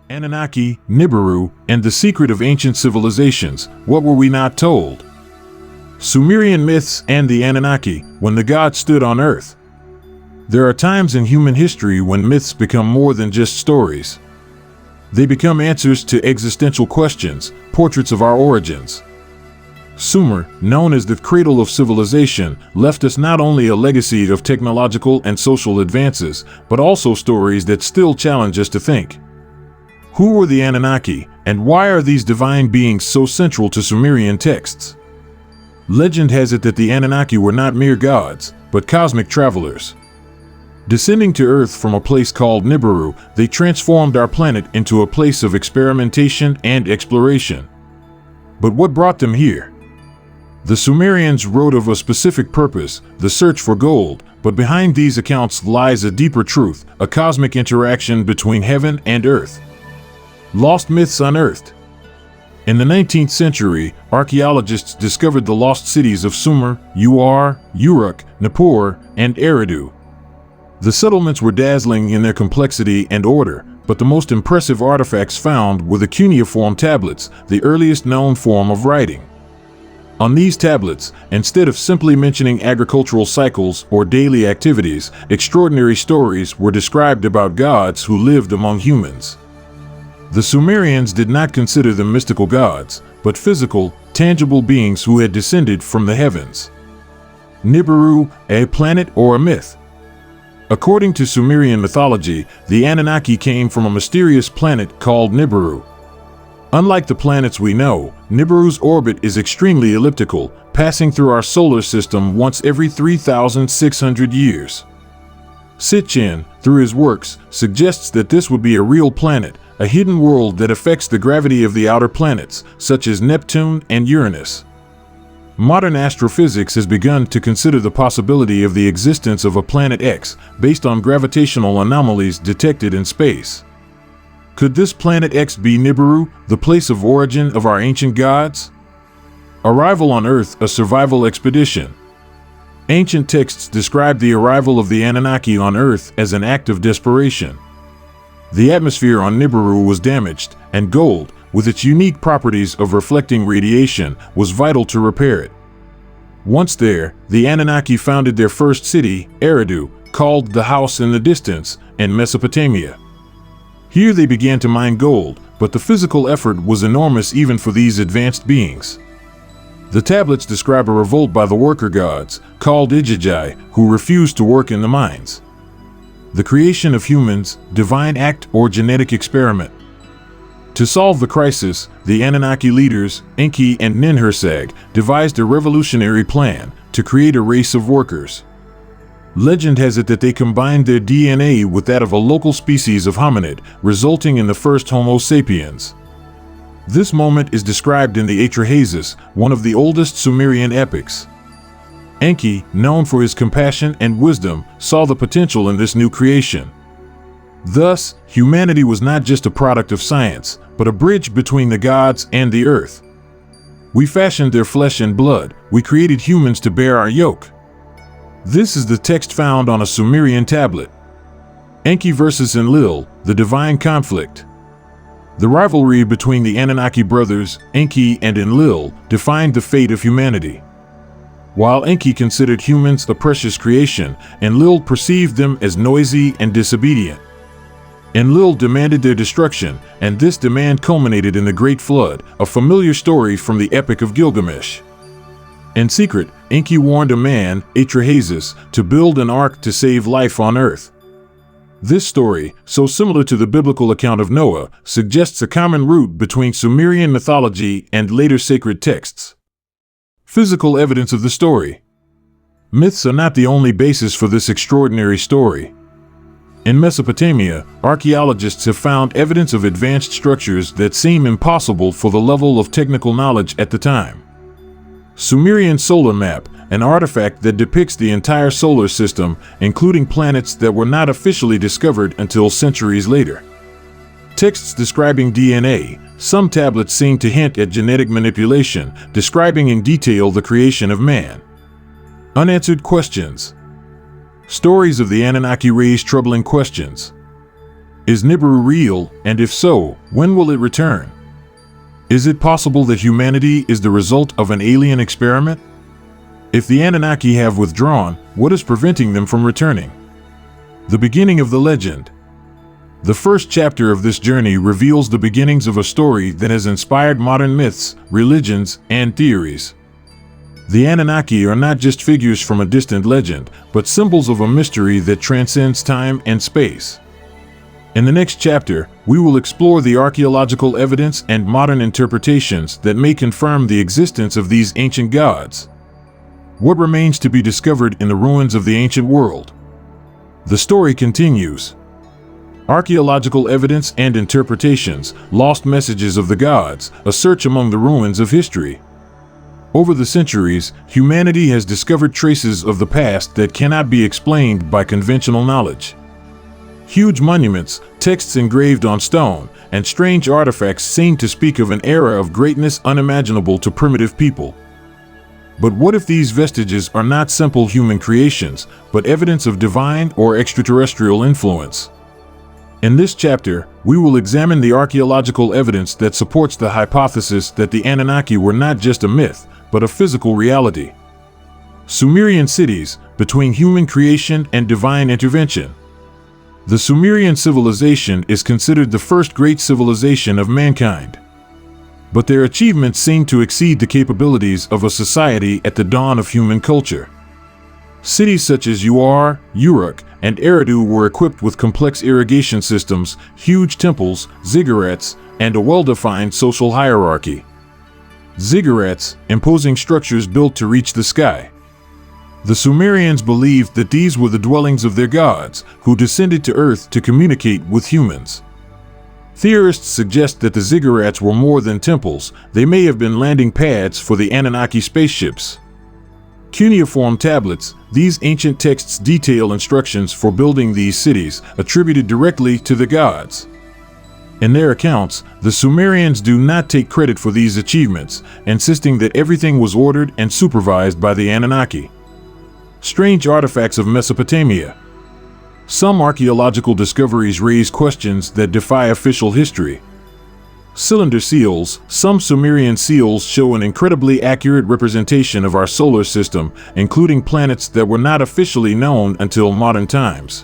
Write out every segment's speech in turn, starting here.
Anunnaki, Nibiru, and the secret of ancient civilizations. What were we not told? Sumerian myths and the Anunnaki, when the gods stood on Earth. There are times in human history when myths become more than just stories. They become answers to existential questions, portraits of our origins. Sumer, known as the cradle of civilization, left us not only a legacy of technological and social advances, but also stories that still challenge us to think. Who were the Anunnaki, and why are these divine beings so central to Sumerian texts? Legend has it that the Anunnaki were not mere gods, but cosmic travelers. Descending to Earth from a place called Nibiru, they transformed our planet into a place of experimentation and exploration. But what brought them here? The Sumerians wrote of a specific purpose, the search for gold, but behind these accounts lies a deeper truth, a cosmic interaction between heaven and earth. Lost myths unearthed. In the 19th century, archaeologists discovered the lost cities of Sumer, Uruk, Nippur, and Eridu. The settlements were dazzling in their complexity and order, but the most impressive artifacts found were the cuneiform tablets, the earliest known form of writing. On these tablets, instead of simply mentioning agricultural cycles or daily activities, extraordinary stories were described about gods who lived among humans. The Sumerians did not consider them mystical gods, but physical, tangible beings who had descended from the heavens. Nibiru, a planet or a myth? According to Sumerian mythology, the Anunnaki came from a mysterious planet called Nibiru. Unlike the planets we know, Nibiru's orbit is extremely elliptical, passing through our solar system once every 3,600 years. Sitchin, through his works, suggests that this would be a real planet, a hidden world that affects the gravity of the outer planets, such as Neptune and Uranus. Modern astrophysics has begun to consider the possibility of the existence of a Planet X based on gravitational anomalies detected in space. Could this Planet X be Nibiru, the place of origin of our ancient gods? Arrival on Earth, a survival expedition. Ancient texts describe the arrival of the Anunnaki on Earth as an act of desperation. The atmosphere on Nibiru was damaged, and gold, with its unique properties of reflecting radiation, was vital to repair it. Once there, the Anunnaki founded their first city, Eridu, called the House in the Distance, in Mesopotamia. Here they began to mine gold, but the physical effort was enormous even for these advanced beings. The tablets describe a revolt by the worker gods, called Igigi, who refused to work in the mines. The creation of humans, divine act or genetic experiment. To solve the crisis, the Anunnaki leaders, Enki and Ninhursag, devised a revolutionary plan to create a race of workers. Legend has it that they combined their DNA with that of a local species of hominid, resulting in the first Homo sapiens. This moment is described in the Atra-Hasis, one of the oldest Sumerian epics. Enki, known for his compassion and wisdom, saw the potential in this new creation. Thus, humanity was not just a product of science, but a bridge between the gods and the earth. We fashioned their flesh and blood, we created humans to bear our yoke. This is the text found on a Sumerian tablet. Enki versus Enlil, the divine conflict. The rivalry between the Anunnaki brothers, Enki and Enlil, defined the fate of humanity. While Enki considered humans a precious creation, Enlil perceived them as noisy and disobedient. Enlil demanded their destruction, and this demand culminated in the Great Flood, a familiar story from the Epic of Gilgamesh. In secret, Enki warned a man, Atra-Hasis, to build an ark to save life on Earth. This story, so similar to the biblical account of Noah, suggests a common root between Sumerian mythology and later sacred texts. Physical evidence of the story. Myths are not the only basis for this extraordinary story. In Mesopotamia, archaeologists have found evidence of advanced structures that seem impossible for the level of technical knowledge at the time. Sumerian solar map, an artifact that depicts the entire solar system, including planets that were not officially discovered until centuries later. Texts describing DNA, some tablets seem to hint at genetic manipulation, describing in detail the creation of man. Unanswered questions. Stories of the Anunnaki raise troubling questions. Is Nibiru real, and if so, when will it return? Is it possible that humanity is the result of an alien experiment? If the Anunnaki have withdrawn, what is preventing them from returning? The beginning of the legend. The first chapter of this journey reveals the beginnings of a story that has inspired modern myths, religions, and theories. The Anunnaki are not just figures from a distant legend, but symbols of a mystery that transcends time and space. In the next chapter, we will explore the archaeological evidence and modern interpretations that may confirm the existence of these ancient gods. What remains to be discovered in the ruins of the ancient world? The story continues. Archaeological evidence and interpretations, lost messages of the gods, a search among the ruins of history. Over the centuries, humanity has discovered traces of the past that cannot be explained by conventional knowledge. Huge monuments, texts engraved on stone, and strange artifacts seem to speak of an era of greatness unimaginable to primitive people. But what if these vestiges are not simple human creations, but evidence of divine or extraterrestrial influence? In this chapter, we will examine the archaeological evidence that supports the hypothesis that the Anunnaki were not just a myth, but a physical reality. Sumerian cities, between human creation and divine intervention. The Sumerian civilization is considered the first great civilization of mankind. But their achievements seem to exceed the capabilities of a society at the dawn of human culture. Cities such as Uruk, and Eridu were equipped with complex irrigation systems, huge temples, ziggurats, and a well-defined social hierarchy. Ziggurats, imposing structures built to reach the sky. The Sumerians believed that these were the dwellings of their gods, who descended to Earth to communicate with humans. Theorists suggest that the ziggurats were more than temples; they may have been landing pads for the Anunnaki spaceships. Cuneiform tablets, these ancient texts detail instructions for building these cities, attributed directly to the gods. In their accounts, the Sumerians do not take credit for these achievements, insisting that everything was ordered and supervised by the Anunnaki. Strange artifacts of Mesopotamia. Some archaeological discoveries raise questions that defy official history. Cylinder seals. Some Sumerian seals show an incredibly accurate representation of our solar system, including planets that were not officially known until modern times.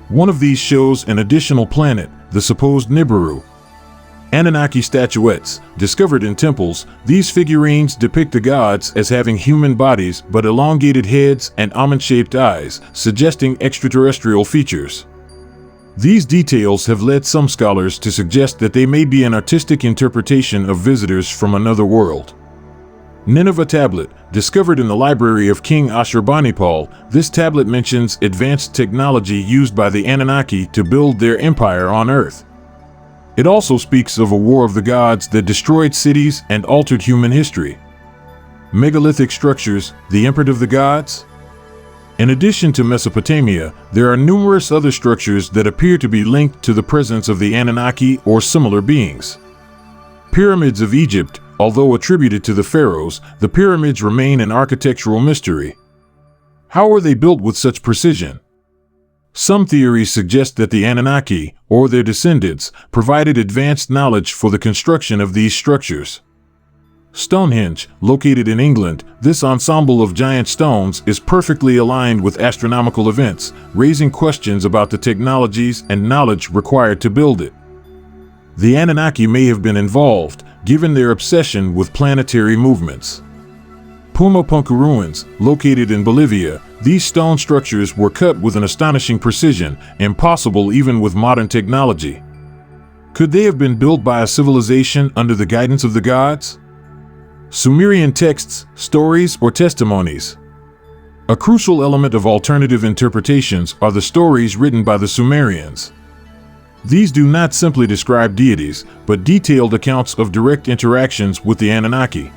One of these shows an additional planet, the supposed Nibiru. Anunnaki statuettes, discovered in temples, these figurines depict the gods as having human bodies but elongated heads and almond-shaped eyes, suggesting extraterrestrial features. These details have led some scholars to suggest that they may be an artistic interpretation of visitors from another world. Nineveh tablet, discovered in the library of King Ashurbanipal, this tablet mentions advanced technology used by the Anunnaki to build their empire on Earth. It also speaks of a war of the gods that destroyed cities and altered human history. Megalithic structures, the imprint of the gods? In addition to Mesopotamia, there are numerous other structures that appear to be linked to the presence of the Anunnaki or similar beings. Pyramids of Egypt, although attributed to the pharaohs, the pyramids remain an architectural mystery. How were they built with such precision? Some theories suggest that the Anunnaki, or their descendants, provided advanced knowledge for the construction of these structures. Stonehenge, located in England, this ensemble of giant stones is perfectly aligned with astronomical events, raising questions about the technologies and knowledge required to build it. The Anunnaki may have been involved, given their obsession with planetary movements. Pumapunku ruins, located in Bolivia, these stone structures were cut with an astonishing precision, impossible even with modern technology. Could they have been built by a civilization under the guidance of the gods? Sumerian texts, stories, or testimonies. A crucial element of alternative interpretations are the stories written by the Sumerians. These do not simply describe deities, but detailed accounts of direct interactions with the Anunnaki.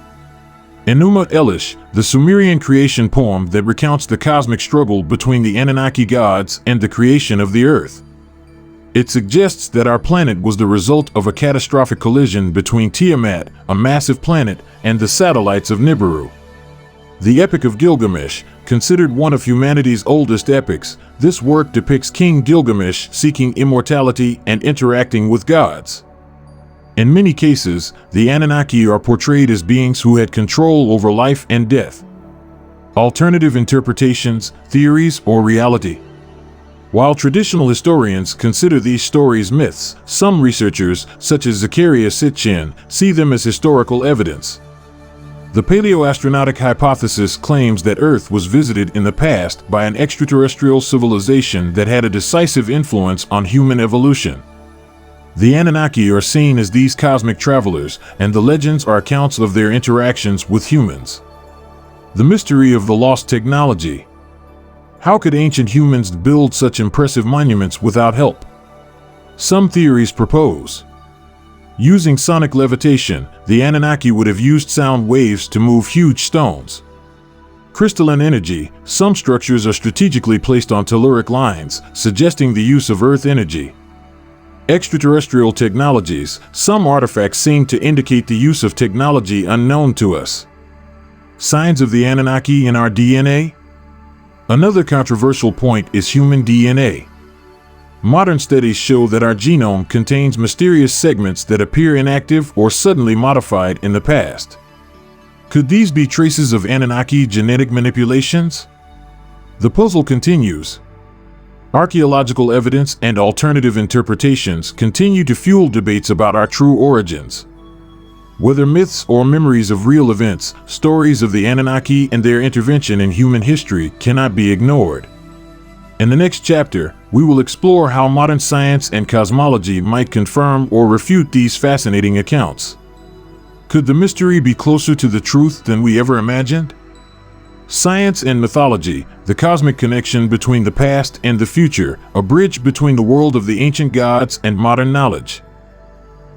Enuma Elish, the Sumerian creation poem that recounts the cosmic struggle between the Anunnaki gods and the creation of the earth. It suggests that our planet was the result of a catastrophic collision between Tiamat, a massive planet, and the satellites of Nibiru. The Epic of Gilgamesh, considered one of humanity's oldest epics, this work depicts King Gilgamesh seeking immortality and interacting with gods. In many cases, the Anunnaki are portrayed as beings who had control over life and death. Alternative interpretations, theories, or reality. While traditional historians consider these stories myths, some researchers, such as Zecharia Sitchin, see them as historical evidence. The paleoastronautic hypothesis claims that Earth was visited in the past by an extraterrestrial civilization that had a decisive influence on human evolution. The Anunnaki are seen as these cosmic travelers, and the legends are accounts of their interactions with humans. The mystery of the lost technology. How could ancient humans build such impressive monuments without help? Some theories propose using sonic levitation, the Anunnaki would have used sound waves to move huge stones. Crystalline energy, some structures are strategically placed on telluric lines, suggesting the use of earth energy. Extraterrestrial technologies, some artifacts seem to indicate the use of technology unknown to us. Signs of the Anunnaki in our DNA? Another controversial point is human DNA. Modern studies show that our genome contains mysterious segments that appear inactive or suddenly modified in the past. Could these be traces of Anunnaki genetic manipulations? The puzzle continues. Archaeological evidence and alternative interpretations continue to fuel debates about our true origins. Whether myths or memories of real events, stories of the Anunnaki and their intervention in human history cannot be ignored. In the next chapter, we will explore how modern science and cosmology might confirm or refute these fascinating accounts. Could the mystery be closer to the truth than we ever imagined? Science and mythology, the cosmic connection between the past and the future, a bridge between the world of the ancient gods and modern knowledge.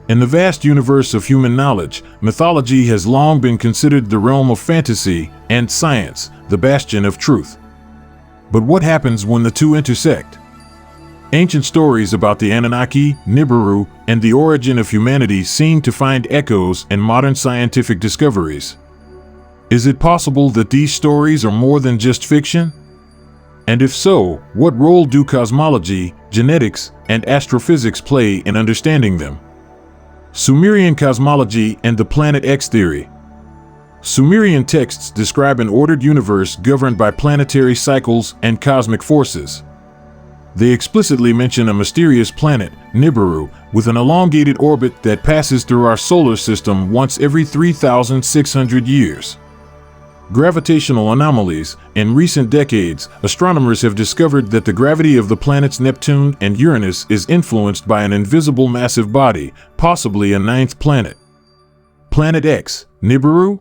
In the vast universe of human knowledge, mythology has long been considered the realm of fantasy, and science, the bastion of truth. But what happens when the two intersect? Ancient stories about the Anunnaki, Nibiru, and the origin of humanity seem to find echoes in modern scientific discoveries. Is it possible that these stories are more than just fiction? And if so, what role do cosmology, genetics, and astrophysics play in understanding them? Sumerian cosmology and the Planet X theory. Sumerian texts describe an ordered universe governed by planetary cycles and cosmic forces. They explicitly mention a mysterious planet, Nibiru, with an elongated orbit that passes through our solar system once every 3,600 years. Gravitational anomalies. In recent decades, astronomers have discovered that the gravity of the planets Neptune and Uranus is influenced by an invisible massive body, possibly a ninth planet. Planet X, Nibiru?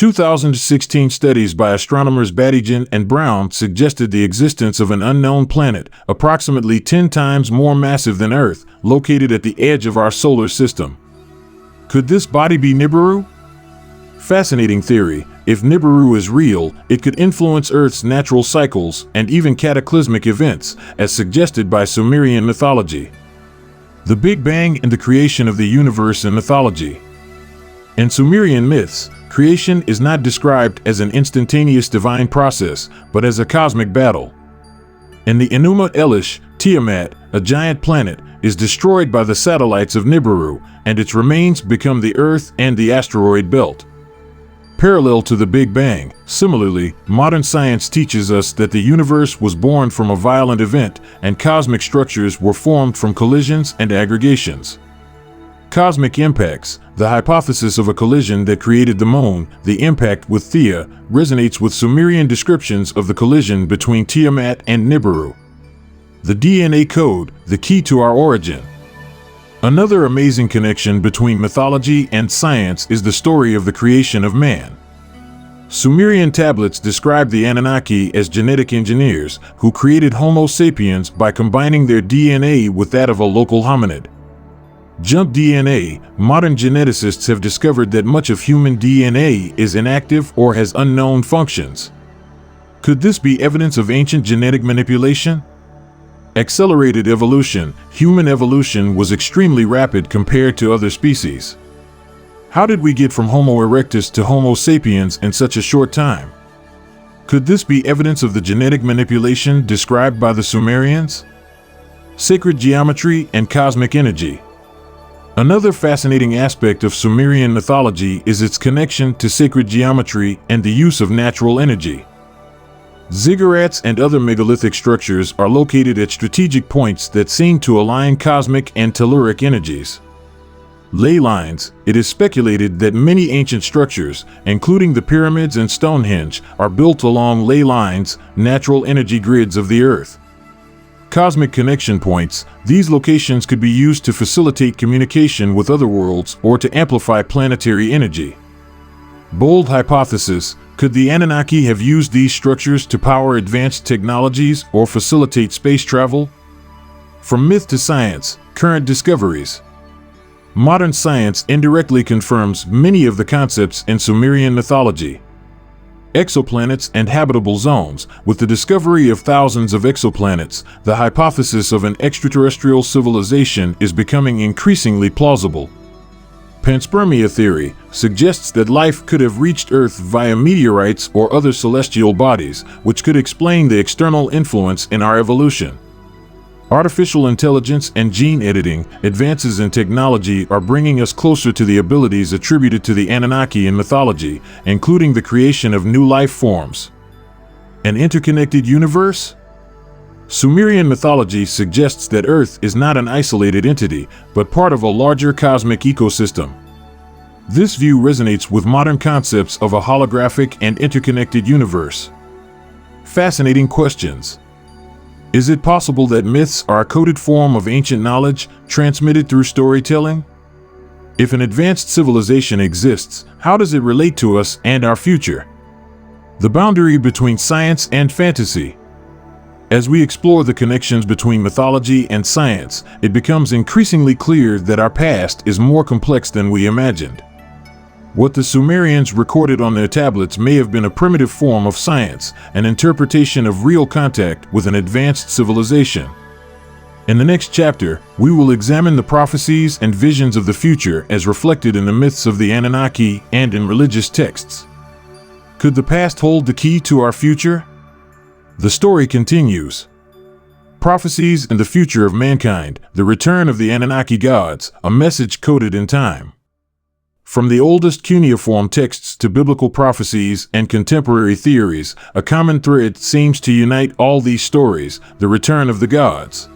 2016 studies by astronomers Badigian and Brown suggested the existence of an unknown planet, approximately 10 times more massive than Earth, located at the edge of our solar system. Could this body be Nibiru? Fascinating theory. If Nibiru is real, it could influence Earth's natural cycles and even cataclysmic events, as suggested by Sumerian mythology. The Big Bang and the creation of the universe in mythology. In Sumerian myths, creation is not described as an instantaneous divine process, but as a cosmic battle. In the Enuma Elish, Tiamat, a giant planet, is destroyed by the satellites of Nibiru, and its remains become the Earth and the asteroid belt. Parallel to the Big Bang, similarly, modern science teaches us that the universe was born from a violent event, and cosmic structures were formed from collisions and aggregations. Cosmic impacts. The hypothesis of a collision that created the moon, the impact with Thea, resonates with Sumerian descriptions of the collision between Tiamat and Nibiru. The DNA code, the key to our origin. Another amazing connection between mythology and science is the story of the creation of man. Sumerian tablets describe the Anunnaki as genetic engineers who created Homo sapiens by combining their DNA with that of a local hominid. Jump DNA. Modern geneticists have discovered that much of human DNA is inactive or has unknown functions. Could this be evidence of ancient genetic manipulation? Accelerated evolution. Human evolution was extremely rapid compared to other species. How did we get from Homo erectus to Homo sapiens in such a short time? Could this be evidence of the genetic manipulation described by the Sumerians? Sacred geometry and cosmic energy. Another fascinating aspect of Sumerian mythology is its connection to sacred geometry and the use of natural energy. Ziggurats and other megalithic structures are located at strategic points that seem to align cosmic and telluric energies. Ley lines. It is speculated that many ancient structures, including the pyramids and Stonehenge, are built along ley lines, natural energy grids of the Earth. Cosmic connection points. These locations could be used to facilitate communication with other worlds or to amplify planetary energy. Bold hypothesis. Could the Anunnaki have used these structures to power advanced technologies or facilitate space travel? From myth to science, current discoveries. Modern science indirectly confirms many of the concepts in Sumerian mythology. Exoplanets and habitable zones. With the discovery of thousands of exoplanets, the hypothesis of an extraterrestrial civilization is becoming increasingly plausible. Panspermia theory suggests that life could have reached Earth via meteorites or other celestial bodies, which could explain the external influence in our evolution. Artificial intelligence and gene editing. Advances in technology are bringing us closer to the abilities attributed to the Anunnaki in mythology, including the creation of new life forms. An interconnected universe? Sumerian mythology suggests that Earth is not an isolated entity, but part of a larger cosmic ecosystem. This view resonates with modern concepts of a holographic and interconnected universe. Fascinating questions. Is it possible that myths are a coded form of ancient knowledge transmitted through storytelling? If an advanced civilization exists, how does it relate to us and our future? The boundary between science and fantasy. As we explore the connections between mythology and science, it becomes increasingly clear that our past is more complex than we imagined. What the Sumerians recorded on their tablets may have been a primitive form of science, an interpretation of real contact with an advanced civilization. In the next chapter, we will examine the prophecies and visions of the future as reflected in the myths of the Anunnaki and in religious texts. Could the past hold the key to our future? The story continues. Prophecies and the future of mankind, the return of the Anunnaki gods, a message coded in time. From the oldest cuneiform texts to biblical prophecies and contemporary theories, a common thread seems to unite all these stories: the return of the gods.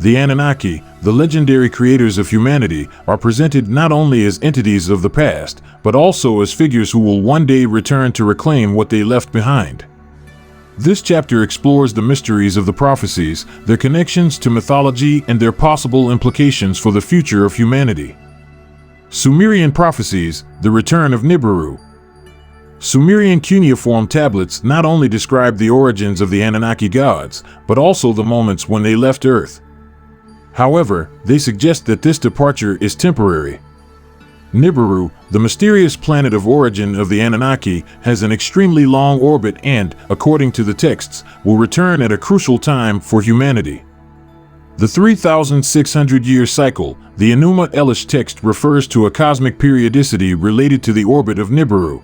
The Anunnaki, the legendary creators of humanity, are presented not only as entities of the past, but also as figures who will one day return to reclaim what they left behind. This chapter explores the mysteries of the prophecies, their connections to mythology, and their possible implications for the future of humanity. Sumerian prophecies, the return of Nibiru. Sumerian cuneiform tablets not only describe the origins of the Anunnaki gods, but also the moments when they left Earth. However, they suggest that this departure is temporary. Nibiru, the mysterious planet of origin of the Anunnaki, has an extremely long orbit and, according to the texts, will return at a crucial time for humanity. The 3,600-year cycle, the Enuma Elish text, refers to a cosmic periodicity related to the orbit of Nibiru.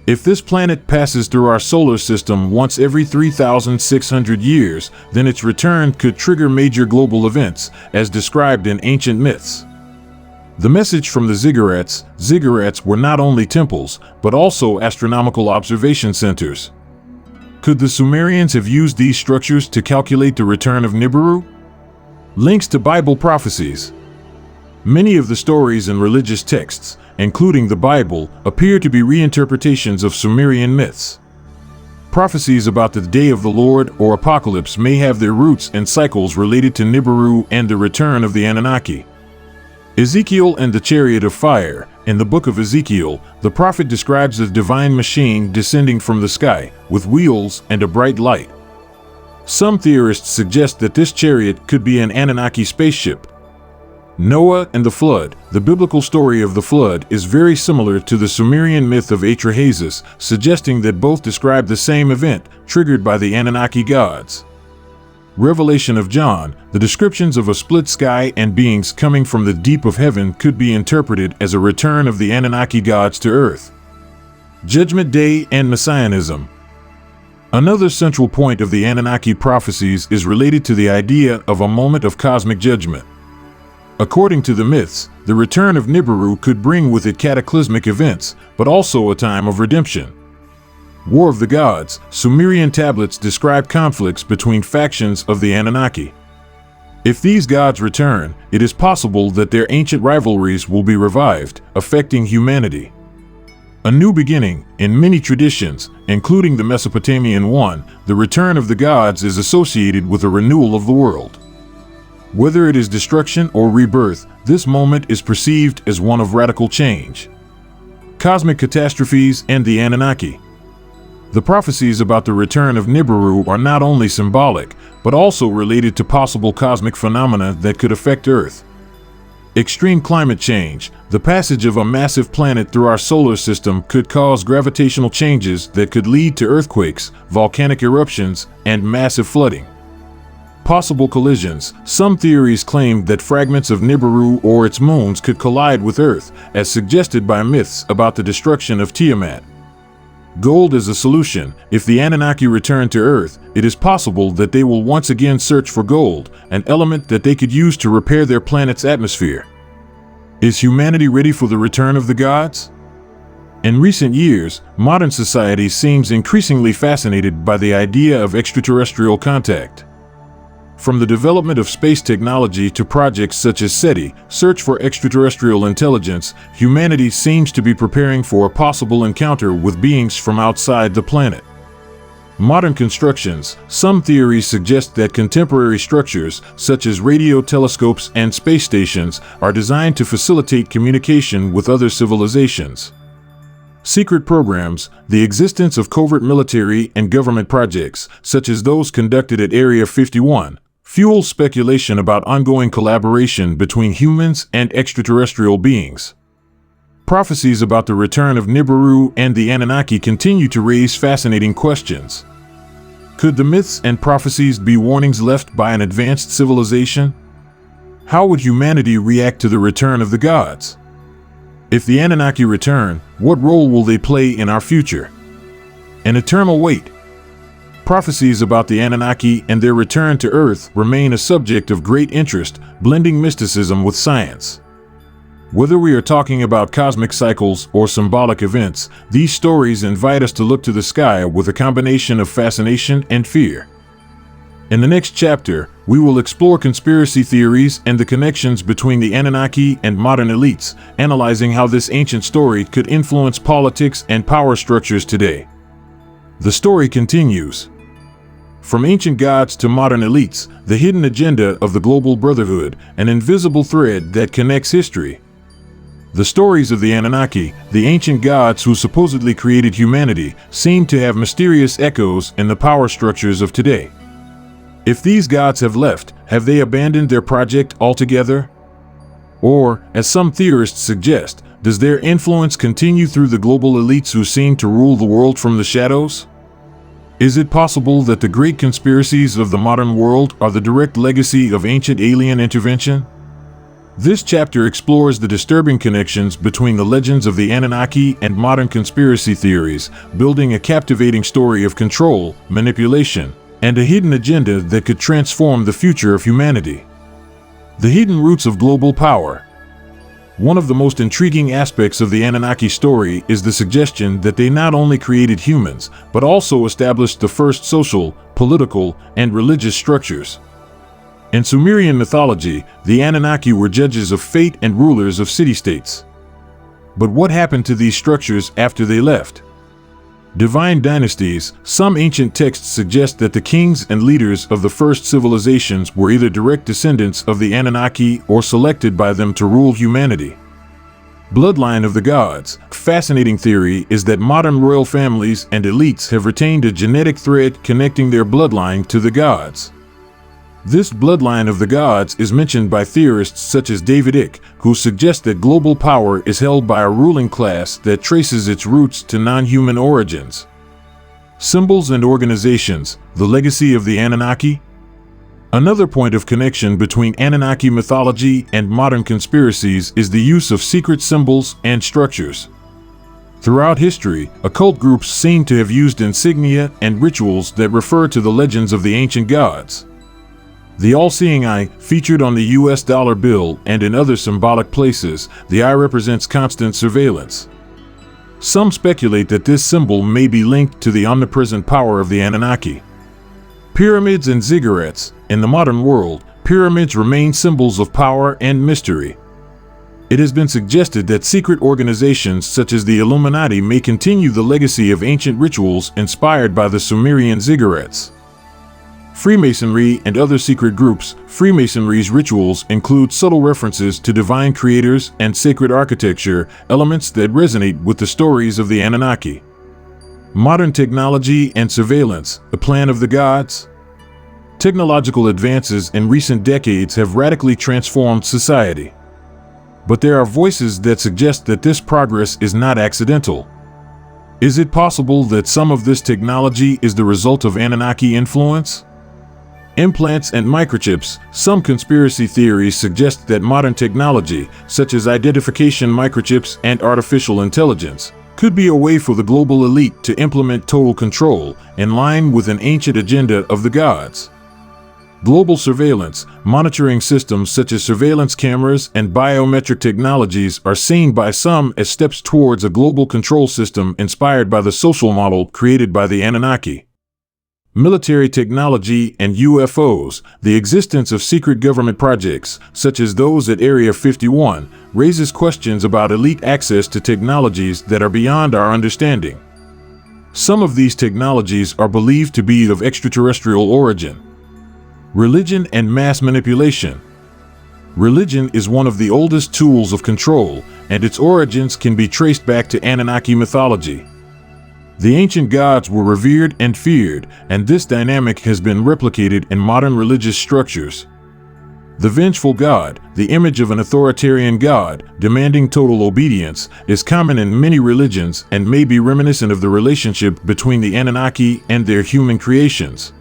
If this planet passes through our solar system once every 3,600 years, then its return could trigger major global events, as described in ancient myths. The message from the ziggurats were not only temples, but also astronomical observation centers. Could the Sumerians have used these structures to calculate the return of Nibiru? Links to Bible prophecies. Many of the stories in religious texts, including the Bible, appear to be reinterpretations of Sumerian myths. Prophecies about the Day of the Lord or Apocalypse may have their roots in cycles related to Nibiru and the return of the Anunnaki. Ezekiel and the Chariot of Fire. In the book of Ezekiel, the prophet describes a divine machine descending from the sky, with wheels and a bright light. Some theorists suggest that this chariot could be an Anunnaki spaceship. Noah and the Flood. The biblical story of the Flood is very similar to the Sumerian myth of Atra-Hasis, suggesting that both describe the same event, triggered by the Anunnaki gods. Revelation of John, the descriptions of a split sky and beings coming from the deep of heaven could be interpreted as a return of the Anunnaki gods to Earth. Judgment Day and Messianism. Another central point of the Anunnaki prophecies is related to the idea of a moment of cosmic judgment. According to the myths, the return of Nibiru could bring with it cataclysmic events, but also a time of redemption. War of the Gods, Sumerian tablets describe conflicts between factions of the Anunnaki. If these gods return, it is possible that their ancient rivalries will be revived, affecting humanity. A new beginning. In many traditions, including the Mesopotamian one, the return of the gods is associated with a renewal of the world. Whether it is destruction or rebirth, this moment is perceived as one of radical change. Cosmic catastrophes and the Anunnaki. The prophecies about the return of Nibiru are not only symbolic, but also related to possible cosmic phenomena that could affect Earth. Extreme climate change. The passage of a massive planet through our solar system could cause gravitational changes that could lead to earthquakes, volcanic eruptions, and massive flooding. Possible collisions. Some theories claim that fragments of Nibiru or its moons could collide with Earth, as suggested by myths about the destruction of Tiamat. Gold is a solution. If the Anunnaki return to Earth, it is possible that they will once again search for gold, an element that they could use to repair their planet's atmosphere. Is humanity ready for the return of the gods? In recent years, modern society seems increasingly fascinated by the idea of extraterrestrial contact. From the development of space technology to projects such as SETI, Search for Extraterrestrial Intelligence, humanity seems to be preparing for a possible encounter with beings from outside the planet. Modern constructions. Some theories suggest that contemporary structures, such as radio telescopes and space stations, are designed to facilitate communication with other civilizations. Secret programs. The existence of covert military and government projects, such as those conducted at Area 51, fuels speculation about ongoing collaboration between humans and extraterrestrial beings. Prophecies about the return of Nibiru and the Anunnaki continue to raise fascinating questions. Could the myths and prophecies be warnings left by an advanced civilization? How would humanity react to the return of the gods? If the Anunnaki return, what role will they play in our future? An eternal wait. Prophecies about the Anunnaki and their return to Earth remain a subject of great interest, blending mysticism with science. Whether we are talking about cosmic cycles or symbolic events, these stories invite us to look to the sky with a combination of fascination and fear. In the next chapter, we will explore conspiracy theories and the connections between the Anunnaki and modern elites, analyzing how this ancient story could influence politics and power structures today. The story continues. From ancient gods to modern elites, the hidden agenda of the global brotherhood, an invisible thread that connects history. The stories of the Anunnaki, the ancient gods who supposedly created humanity, seem to have mysterious echoes in the power structures of today. If these gods have left, have they abandoned their project altogether? Or, as some theorists suggest, does their influence continue through the global elites who seem to rule the world from the shadows? Is it possible that the great conspiracies of the modern world are the direct legacy of ancient alien intervention? This chapter explores the disturbing connections between the legends of the Anunnaki and modern conspiracy theories, building a captivating story of control, manipulation, and a hidden agenda that could transform the future of humanity. The hidden roots of global power. One of the most intriguing aspects of the Anunnaki story is the suggestion that they not only created humans, but also established the first social, political, and religious structures. In Sumerian mythology, the Anunnaki were judges of fate and rulers of city-states. But what happened to these structures after they left? Divine dynasties. Some ancient texts suggest that the kings and leaders of the first civilizations were either direct descendants of the Anunnaki or selected by them to rule humanity. Bloodline of the gods. Fascinating theory is that modern royal families and elites have retained a genetic thread connecting their bloodline to the gods. This bloodline of the gods is mentioned by theorists such as David Icke, who suggest that global power is held by a ruling class that traces its roots to non-human origins. Symbols and organizations. The legacy of the Anunnaki. Another point of connection between Anunnaki mythology and modern conspiracies is the use of secret symbols and structures. Throughout history, occult groups seem to have used insignia and rituals that refer to the legends of the ancient gods. The all-seeing eye, featured on the US dollar bill and in other symbolic places, the eye represents constant surveillance. Some speculate that this symbol may be linked to the omnipresent power of the Anunnaki. Pyramids and ziggurats. In the modern world, pyramids remain symbols of power and mystery. It has been suggested that secret organizations such as the Illuminati may continue the legacy of ancient rituals inspired by the Sumerian ziggurats. Freemasonry and other secret groups. Freemasonry's rituals include subtle references to divine creators and sacred architecture, elements that resonate with the stories of the Anunnaki. Modern technology and surveillance, the plan of the gods. Technological advances in recent decades have radically transformed society. But there are voices that suggest that this progress is not accidental. Is it possible that some of this technology is the result of Anunnaki influence? Implants and microchips. Some conspiracy theories suggest that modern technology, such as identification microchips and artificial intelligence, could be a way for the global elite to implement total control, in line with an ancient agenda of the gods. Global surveillance, monitoring systems such as surveillance cameras and biometric technologies are seen by some as steps towards a global control system inspired by the social model created by the Anunnaki. Military technology and UFOs. The existence of secret government projects, such as those at Area 51, raises questions about elite access to technologies that are beyond our understanding. Some of these technologies are believed to be of extraterrestrial origin. Religion and mass manipulation. Religion is one of the oldest tools of control, and its origins can be traced back to Anunnaki mythology. The ancient gods were revered and feared, and this dynamic has been replicated in modern religious structures. The vengeful god, the image of an authoritarian god demanding total obedience, is common in many religions and may be reminiscent of the relationship between the Anunnaki and their human creations.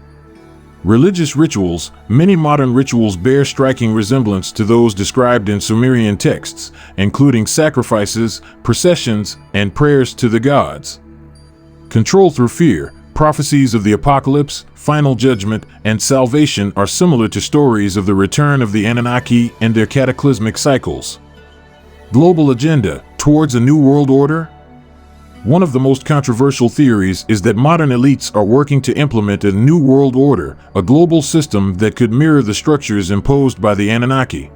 Religious rituals. Many modern rituals bear striking resemblance to those described in Sumerian texts, including sacrifices, processions, and prayers to the gods. Control through fear. Prophecies of the apocalypse, final judgment, and salvation are similar to stories of the return of the Anunnaki and their cataclysmic cycles. Global agenda. Towards a new world order? One of the most controversial theories is that modern elites are working to implement a new world order, a global system that could mirror the structures imposed by the Anunnaki.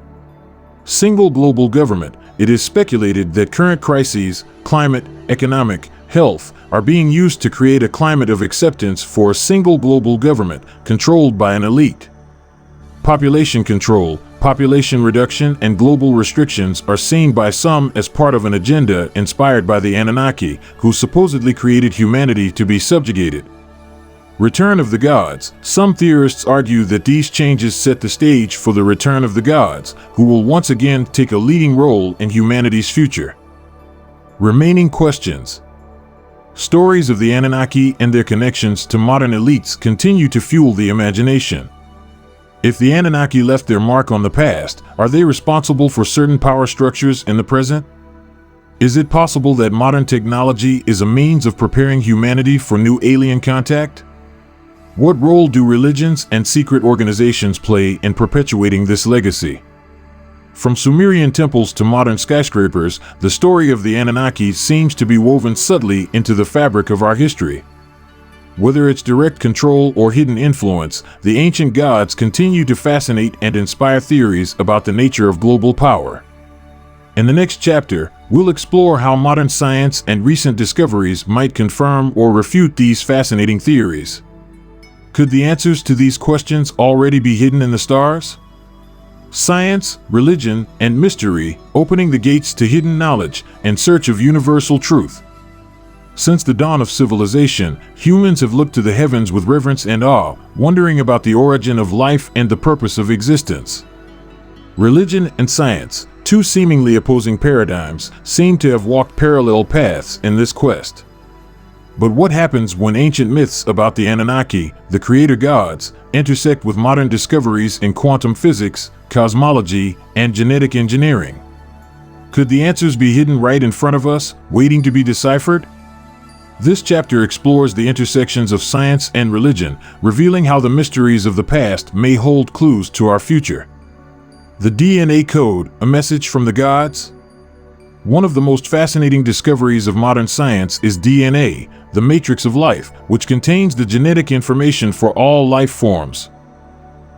Single global government. It is speculated that current crises, climate, economic, health, are being used to create a climate of acceptance for a single global government controlled by an elite. Population control, population reduction, and global restrictions are seen by some as part of an agenda inspired by the Anunnaki, who supposedly created humanity to be subjugated. Return of the gods. Some theorists argue that these changes set the stage for the return of the gods, who will once again take a leading role in humanity's future. Remaining questions. Stories of the Anunnaki and their connections to modern elites continue to fuel the imagination. If the Anunnaki left their mark on the past, are they responsible for certain power structures in the present? Is it possible that modern technology is a means of preparing humanity for new alien contact? What role do religions and secret organizations play in perpetuating this legacy? From Sumerian temples to modern skyscrapers, the story of the Anunnaki seems to be woven subtly into the fabric of our history. Whether it's direct control or hidden influence, the ancient gods continue to fascinate and inspire theories about the nature of global power. In the next chapter, we'll explore how modern science and recent discoveries might confirm or refute these fascinating theories. Could the answers to these questions already be hidden in the stars? Science, religion, and mystery, opening the gates to hidden knowledge in search of universal truth. Since the dawn of civilization, humans have looked to the heavens with reverence and awe, wondering about the origin of life and the purpose of existence. Religion and science, two seemingly opposing paradigms, seem to have walked parallel paths in this quest. But what happens when ancient myths about the Anunnaki, the creator gods, intersect with modern discoveries in quantum physics, cosmology, and genetic engineering? Could the answers be hidden right in front of us, waiting to be deciphered? This chapter explores the intersections of science and religion, revealing how the mysteries of the past may hold clues to our future. The DNA code, a message from the gods? One of the most fascinating discoveries of modern science is DNA, the matrix of life, which contains the genetic information for all life forms.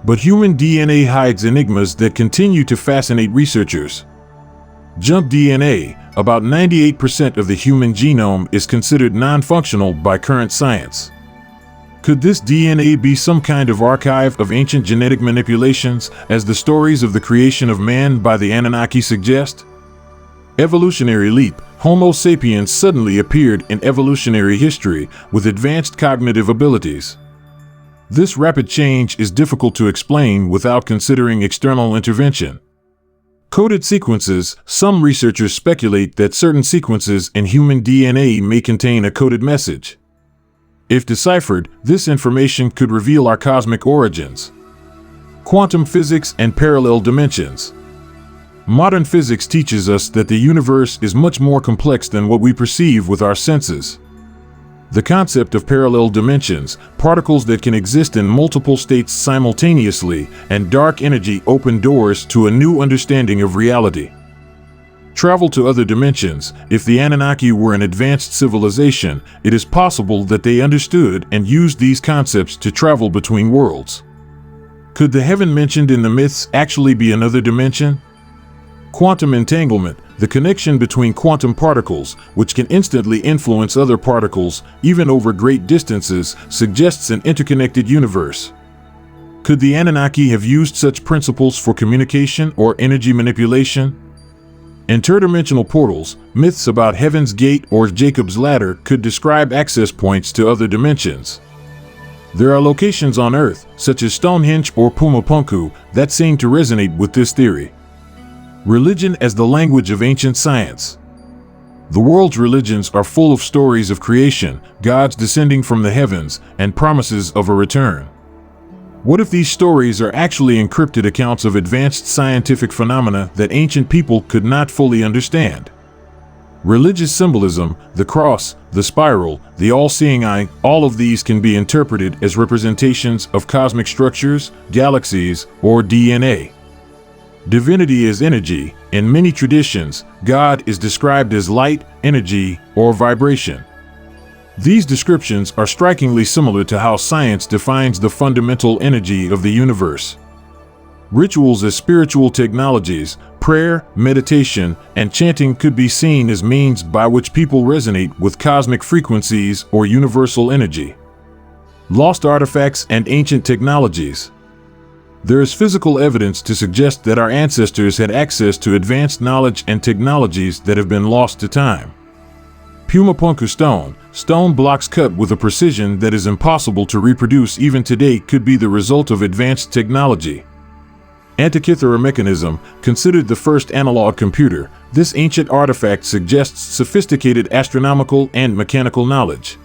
But human DNA hides enigmas that continue to fascinate researchers. Junk DNA, about 98% of the human genome, is considered non-functional by current science. Could this DNA be some kind of archive of ancient genetic manipulations, as the stories of the creation of man by the Anunnaki suggest? Evolutionary leap. Homo sapiens suddenly appeared in evolutionary history with advanced cognitive abilities. This rapid change is difficult to explain without considering external intervention. Coded sequences. Some researchers speculate that certain sequences in human DNA may contain a coded message. If deciphered, this information could reveal our cosmic origins. Quantum physics and parallel dimensions. Modern physics teaches us that the universe is much more complex than what we perceive with our senses. The concept of parallel dimensions, particles that can exist in multiple states simultaneously, and dark energy open doors to a new understanding of reality. Travel to other dimensions. If the Anunnaki were an advanced civilization, it is possible that they understood and used these concepts to travel between worlds. Could the heaven mentioned in the myths actually be another dimension? Quantum entanglement, the connection between quantum particles, which can instantly influence other particles, even over great distances, suggests an interconnected universe. Could the Anunnaki have used such principles for communication or energy manipulation? Interdimensional portals, myths about Heaven's Gate or Jacob's Ladder, could describe access points to other dimensions. There are locations on Earth, such as Stonehenge or Pumapunku, that seem to resonate with this theory. Religion as the language of ancient science. The world's religions are full of stories of creation, gods descending from the heavens, and promises of a return. What if these stories are actually encrypted accounts of advanced scientific phenomena that ancient people could not fully understand? Religious symbolism, the cross, the spiral, the all-seeing eye, all of these can be interpreted as representations of cosmic structures, galaxies, or DNA. Divinity is energy. In many traditions, God is described as light, energy, or vibration. These descriptions are strikingly similar to how science defines the fundamental energy of the universe. Rituals as spiritual technologies, prayer, meditation, and chanting could be seen as means by which people resonate with cosmic frequencies or universal energy. Lost artifacts and ancient technologies. There is physical evidence to suggest that our ancestors had access to advanced knowledge and technologies that have been lost to time. Pumapunku stone blocks cut with a precision that is impossible to reproduce even today, could be the result of advanced technology. Antikythera mechanism, considered the first analog computer, this ancient artifact suggests sophisticated astronomical and mechanical knowledge.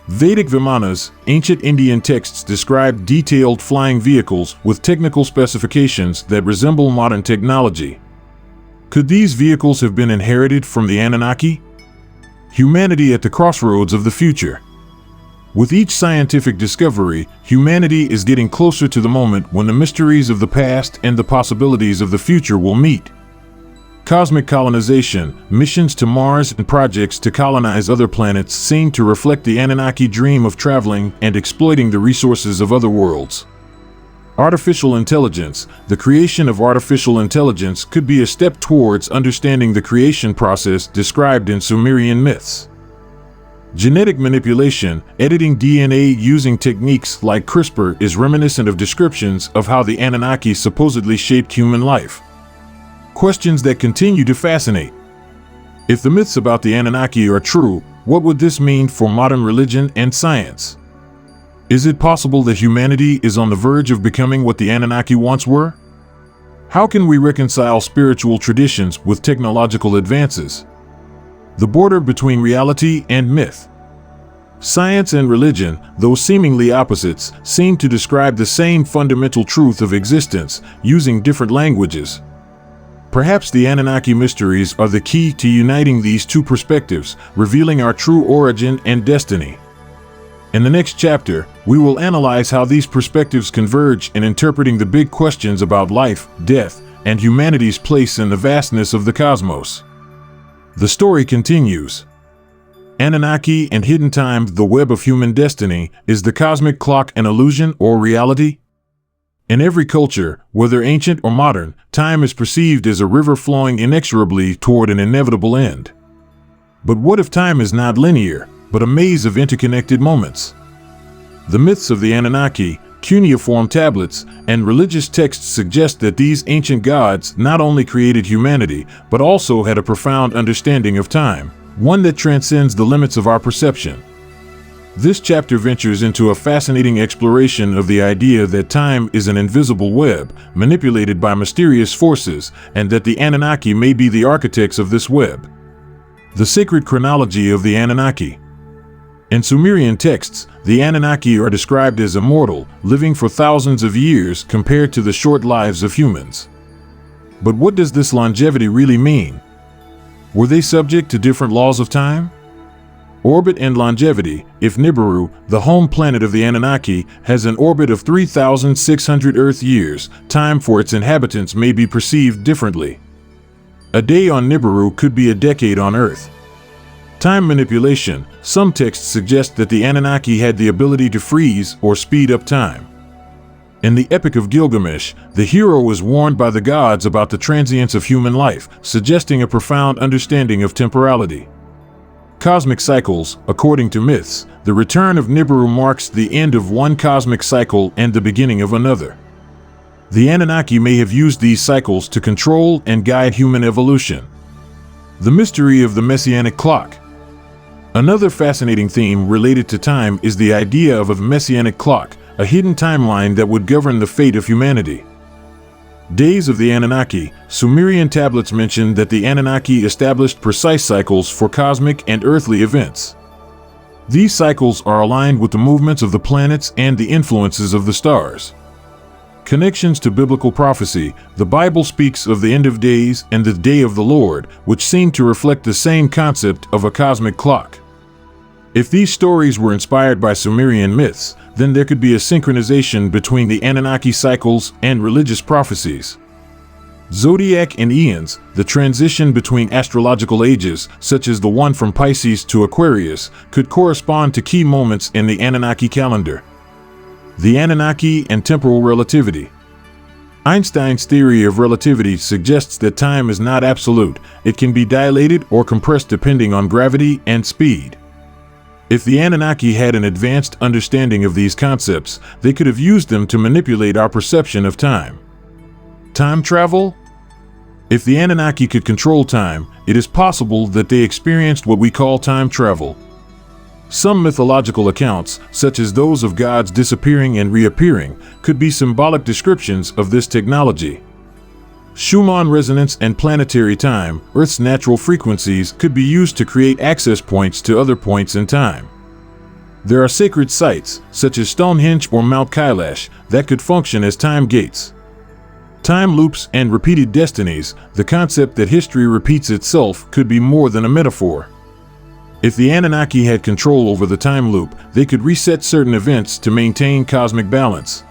Vedic Vimanas, ancient Indian texts describe detailed flying vehicles with technical specifications that resemble modern technology. Could these vehicles have been inherited from the Anunnaki? Humanity at the crossroads of the future. With each scientific discovery, humanity is getting closer to the moment when the mysteries of the past and the possibilities of the future will meet. Cosmic colonization, missions to Mars and projects to colonize other planets seem to reflect the Anunnaki dream of traveling and exploiting the resources of other worlds. Artificial intelligence, the creation of artificial intelligence could be a step towards understanding the creation process described in Sumerian myths. Genetic manipulation, editing DNA using techniques like CRISPR, is reminiscent of descriptions of how the Anunnaki supposedly shaped human life. Questions that continue to fascinate. If the myths about the Anunnaki are true, what would this mean for modern religion and science? Is it possible that humanity is on the verge of becoming what the Anunnaki once were? How can we reconcile spiritual traditions with technological advances? The border between reality and myth. Science and religion, though seemingly opposites, seem to describe the same fundamental truth of existence, using different languages. Perhaps the Anunnaki mysteries are the key to uniting these two perspectives, revealing our true origin and destiny. In the next chapter, we will analyze how these perspectives converge in interpreting the big questions about life, death, and humanity's place in the vastness of the cosmos. The story continues. Anunnaki and hidden time, the web of human destiny. Is the cosmic clock an illusion or reality? In every culture, whether ancient or modern, time is perceived as a river flowing inexorably toward an inevitable end. But what if time is not linear, but a maze of interconnected moments? The myths of the Anunnaki, cuneiform tablets, and religious texts suggest that these ancient gods not only created humanity, but also had a profound understanding of time, one that transcends the limits of our perception. This chapter ventures into a fascinating exploration of the idea that time is an invisible web, manipulated by mysterious forces, and that the Anunnaki may be the architects of this web. The sacred chronology of the Anunnaki. In Sumerian texts, the Anunnaki are described as immortal, living for thousands of years compared to the short lives of humans. But what does this longevity really mean? Were they subject to different laws of time? Orbit and longevity. If Nibiru, the home planet of the Anunnaki, has an orbit of 3,600 Earth years, time for its inhabitants may be perceived differently. A day on Nibiru could be a decade on Earth. Time manipulation. Some texts suggest that the Anunnaki had the ability to freeze or speed up time. In the Epic of Gilgamesh, the hero is warned by the gods about the transience of human life, suggesting a profound understanding of temporality. Cosmic cycles. According to myths, the return of Nibiru marks the end of one cosmic cycle and the beginning of another. The Anunnaki may have used these cycles to control and guide human evolution. The mystery of the Messianic clock. Another fascinating theme related to time is the idea of a Messianic clock, a hidden timeline that would govern the fate of humanity. Days of the Anunnaki. Sumerian tablets mention that the Anunnaki established precise cycles for cosmic and earthly events. These cycles are aligned with the movements of the planets and the influences of the stars. Connections to biblical prophecy. The Bible speaks of the end of days and the day of the Lord, which seem to reflect the same concept of a cosmic clock. If these stories were inspired by Sumerian myths, then there could be a synchronization between the Anunnaki cycles and religious prophecies. Zodiac and eons. The transition between astrological ages, such as the one from Pisces to Aquarius, could correspond to key moments in the Anunnaki calendar. The Anunnaki and temporal relativity. Einstein's theory of relativity suggests that time is not absolute. It can be dilated or compressed depending on gravity and speed. If the Anunnaki had an advanced understanding of these concepts, they could have used them to manipulate our perception of time. Time travel? If the Anunnaki could control time, it is possible that they experienced what we call time travel. Some mythological accounts, such as those of gods disappearing and reappearing, could be symbolic descriptions of this technology. Schumann resonance and planetary time. Earth's natural frequencies could be used to create access points to other points in time. There are sacred sites, such as Stonehenge or Mount Kailash, that could function as time gates. Time loops and repeated destinies. The concept that history repeats itself could be more than a metaphor. If the Anunnaki had control over the time loop, they could reset certain events to maintain cosmic balance.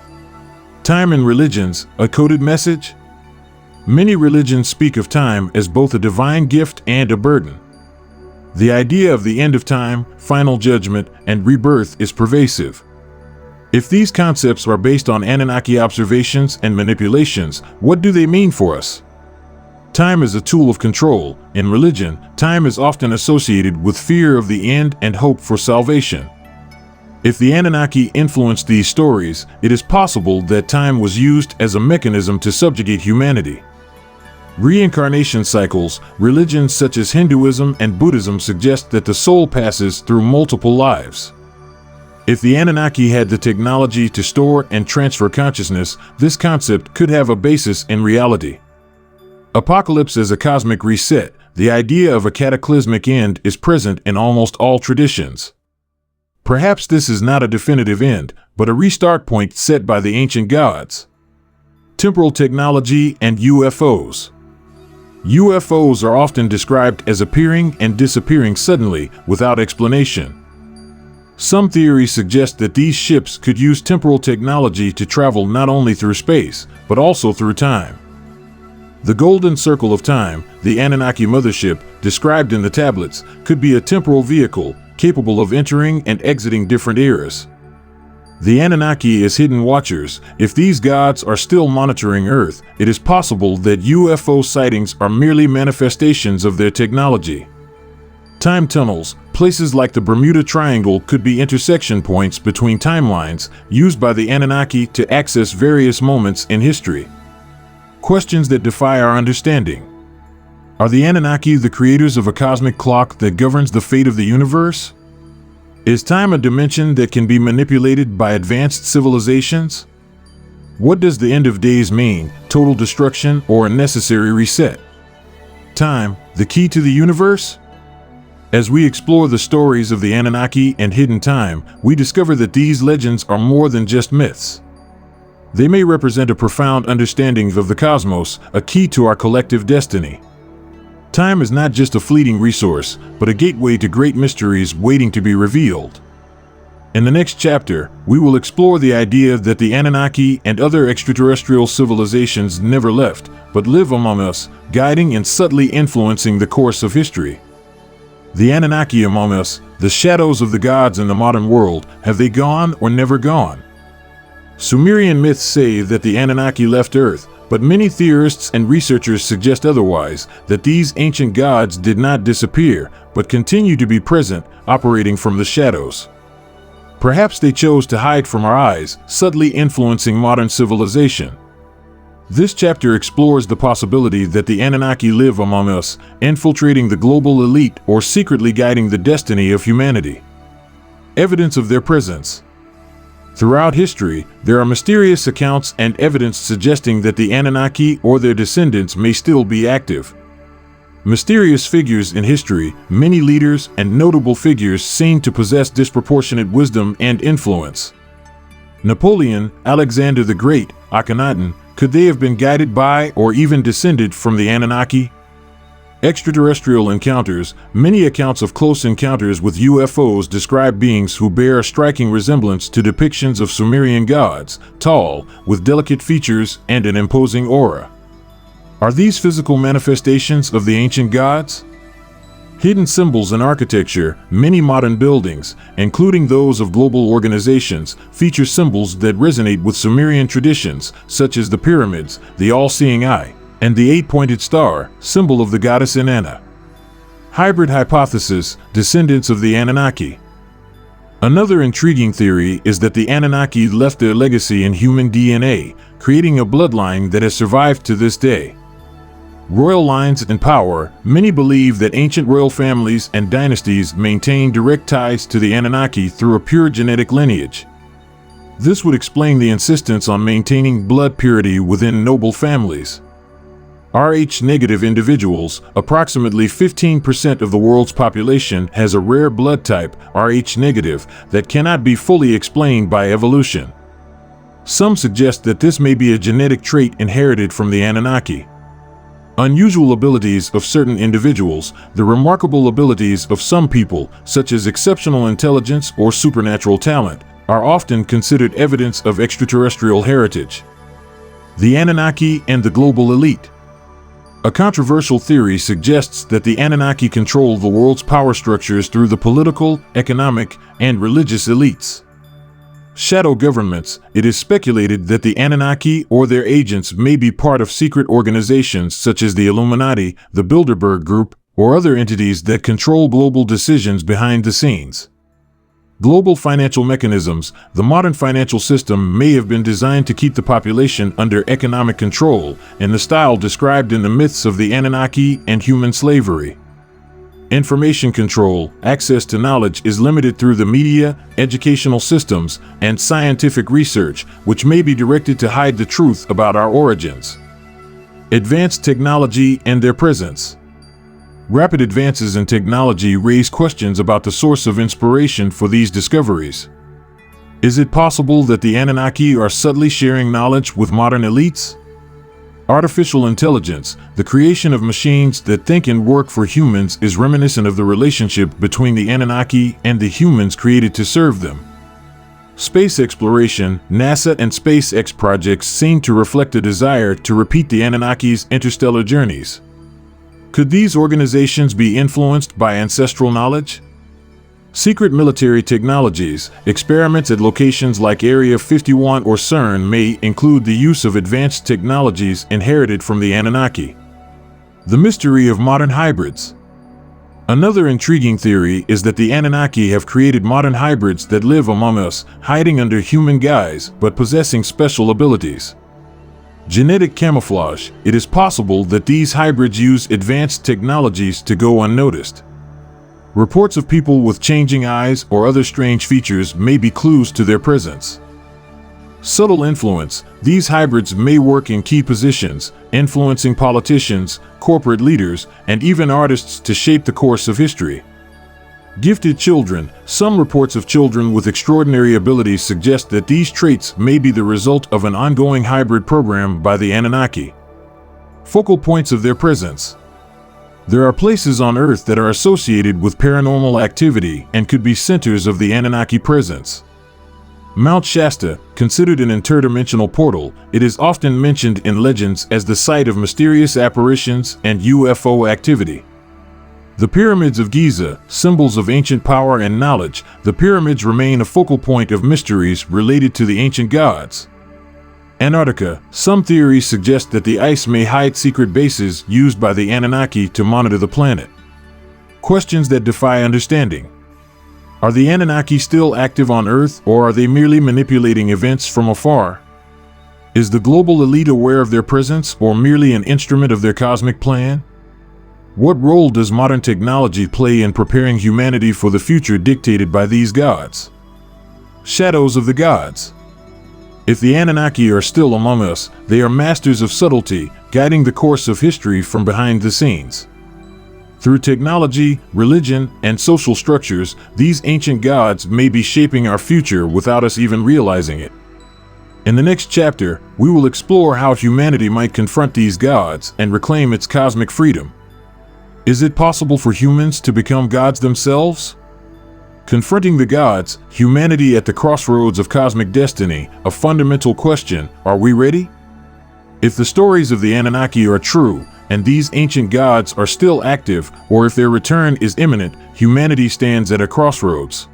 Time in religions. A coded message? Many religions speak of time as both a divine gift and a burden. The idea of the end of time, final judgment, and rebirth is pervasive. If these concepts are based on Anunnaki observations and manipulations, what do they mean for us? Time is a tool of control. In religion, time is often associated with fear of the end and hope for salvation. If the Anunnaki influenced these stories, it is possible that time was used as a mechanism to subjugate humanity. Reincarnation cycles. Religions such as Hinduism and Buddhism suggest that the soul passes through multiple lives. If the Anunnaki had the technology to store and transfer consciousness, this concept could have a basis in reality. Apocalypse as a cosmic reset. The idea of a cataclysmic end is present in almost all traditions. Perhaps this is not a definitive end, but a restart point set by the ancient gods. Temporal technology and UFOs. UFOs are often described as appearing and disappearing suddenly, without explanation. Some theories suggest that these ships could use temporal technology to travel not only through space, but also through time. The Golden Circle of Time, the Anunnaki mothership, described in the tablets, could be a temporal vehicle, capable of entering and exiting different eras. The Anunnaki as hidden watchers. If these gods are still monitoring Earth, it is possible that UFO sightings are merely manifestations of their technology. Time tunnels, places like the Bermuda Triangle, could be intersection points between timelines used by the Anunnaki to access various moments in history. Questions that defy our understanding. Are the Anunnaki the creators of a cosmic clock that governs the fate of the universe? Is time a dimension that can be manipulated by advanced civilizations? What does the end of days mean, total destruction or a necessary reset? Time, the key to the universe? As we explore the stories of the Anunnaki and hidden time, we discover that these legends are more than just myths. They may represent a profound understanding of the cosmos, a key to our collective destiny. Time is not just a fleeting resource, but a gateway to great mysteries waiting to be revealed. In the next chapter, we will explore the idea that the Anunnaki and other extraterrestrial civilizations never left, but live among us, guiding and subtly influencing the course of history. The Anunnaki among us, the shadows of the gods in the modern world, have they gone or never gone? Sumerian myths say that the Anunnaki left Earth, but many theorists and researchers suggest otherwise, that these ancient gods did not disappear, but continue to be present, operating from the shadows. Perhaps they chose to hide from our eyes, subtly influencing modern civilization. This chapter explores the possibility that the Anunnaki live among us, infiltrating the global elite or secretly guiding the destiny of humanity. Evidence of their presence. Throughout history, there are mysterious accounts and evidence suggesting that the Anunnaki or their descendants may still be active. Mysterious figures in history, many leaders and notable figures seem to possess disproportionate wisdom and influence. Napoleon, Alexander the Great, Akhenaten, could they have been guided by or even descended from the Anunnaki? Extraterrestrial encounters. Many accounts of close encounters with UFOs describe beings who bear a striking resemblance to depictions of Sumerian gods, tall, with delicate features and an imposing aura. Are these physical manifestations of the ancient gods? Hidden symbols in architecture. Many modern buildings, including those of global organizations, feature symbols that resonate with Sumerian traditions, such as the pyramids, the all-seeing eye, and the eight-pointed star, symbol of the goddess Inanna. Hybrid hypothesis, descendants of the Anunnaki. Another intriguing theory is that the Anunnaki left their legacy in human DNA, creating a bloodline that has survived to this day. Royal lines and power. Many believe that ancient royal families and dynasties maintain direct ties to the Anunnaki through a pure genetic lineage. This would explain the insistence on maintaining blood purity within noble families. Rh-negative individuals. Approximately 15% of the world's population has a rare blood type, Rh-negative, that cannot be fully explained by evolution. Some suggest that this may be a genetic trait inherited from the Anunnaki. Unusual abilities of certain individuals. The remarkable abilities of some people, such as exceptional intelligence or supernatural talent, are often considered evidence of extraterrestrial heritage. The Anunnaki and the global elite. A controversial theory suggests that the Anunnaki control the world's power structures through the political, economic, and religious elites. Shadow governments. It is speculated that the Anunnaki or their agents may be part of secret organizations such as the Illuminati, the Bilderberg Group, or other entities that control global decisions behind the scenes. Global financial mechanisms. The modern financial system may have been designed to keep the population under economic control, in the style described in the myths of the Anunnaki and human slavery. Information control. Access to knowledge is limited through the media, educational systems, and scientific research, which may be directed to hide the truth about our origins. Advanced technology and their presence. Rapid advances in technology raise questions about the source of inspiration for these discoveries. Is it possible that the Anunnaki are subtly sharing knowledge with modern elites? Artificial intelligence, the creation of machines that think and work for humans, is reminiscent of the relationship between the Anunnaki and the humans created to serve them. Space exploration, NASA and SpaceX projects seem to reflect a desire to repeat the Anunnaki's interstellar journeys. Could these organizations be influenced by ancestral knowledge? Secret military technologies, experiments at locations like Area 51 or CERN may include the use of advanced technologies inherited from the Anunnaki. The mystery of modern hybrids. Another intriguing theory is that the Anunnaki have created modern hybrids that live among us, hiding under human guise but possessing special abilities. Genetic camouflage. It is possible that these hybrids use advanced technologies to go unnoticed. Reports of people with changing eyes or other strange features may be clues to their presence. Subtle influence. These hybrids may work in key positions, influencing politicians, corporate leaders, and even artists to shape the course of history. Gifted children. Some reports of children with extraordinary abilities suggest that these traits may be the result of an ongoing hybrid program by the Anunnaki. Focal points of their presence. There are places on Earth that are associated with paranormal activity and could be centers of the Anunnaki presence. Mount Shasta, considered an interdimensional portal, it is often mentioned in legends as the site of mysterious apparitions and UFO activity. The pyramids of Giza, symbols of ancient power and knowledge. The pyramids remain a focal point of mysteries related to the ancient gods. Antarctica. Some theories suggest that the ice may hide secret bases used by the Anunnaki to monitor the planet. Questions that defy understanding. Are the Anunnaki still active on Earth, or are they merely manipulating events from afar? Is the global elite aware of their presence, or merely an instrument of their cosmic plan? What role does modern technology play in preparing humanity for the future dictated by these gods? Shadows of the gods. If the Anunnaki are still among us, they are masters of subtlety, guiding the course of history from behind the scenes. Through technology, religion, and social structures, these ancient gods may be shaping our future without us even realizing it. In the next chapter, we will explore how humanity might confront these gods and reclaim its cosmic freedom. Is it possible for humans to become gods themselves? Confronting the gods, humanity at the crossroads of cosmic destiny, a fundamental question: are we ready? If the stories of the Anunnaki are true, and these ancient gods are still active, or if their return is imminent, humanity stands at a crossroads.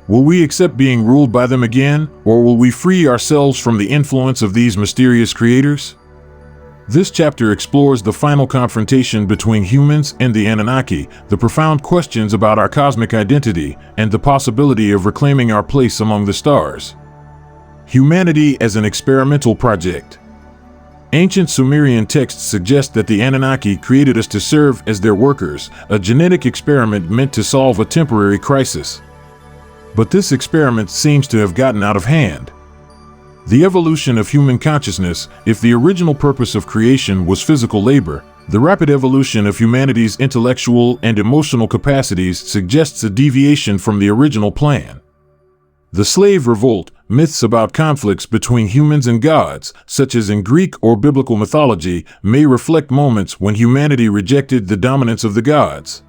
Will we accept being ruled by them again, or will we free ourselves from the influence of these mysterious creators? This chapter explores the final confrontation between humans and the Anunnaki, the profound questions about our cosmic identity, and the possibility of reclaiming our place among the stars. Humanity as an experimental project. Ancient Sumerian texts suggest that the Anunnaki created us to serve as their workers, a genetic experiment meant to solve a temporary crisis. But this experiment seems to have gotten out of hand. The evolution of human consciousness. If the original purpose of creation was physical labor, the rapid evolution of humanity's intellectual and emotional capacities suggests a deviation from the original plan. The slave revolt. Myths about conflicts between humans and gods, such as in Greek or biblical mythology, may reflect moments when humanity rejected the dominance of the gods.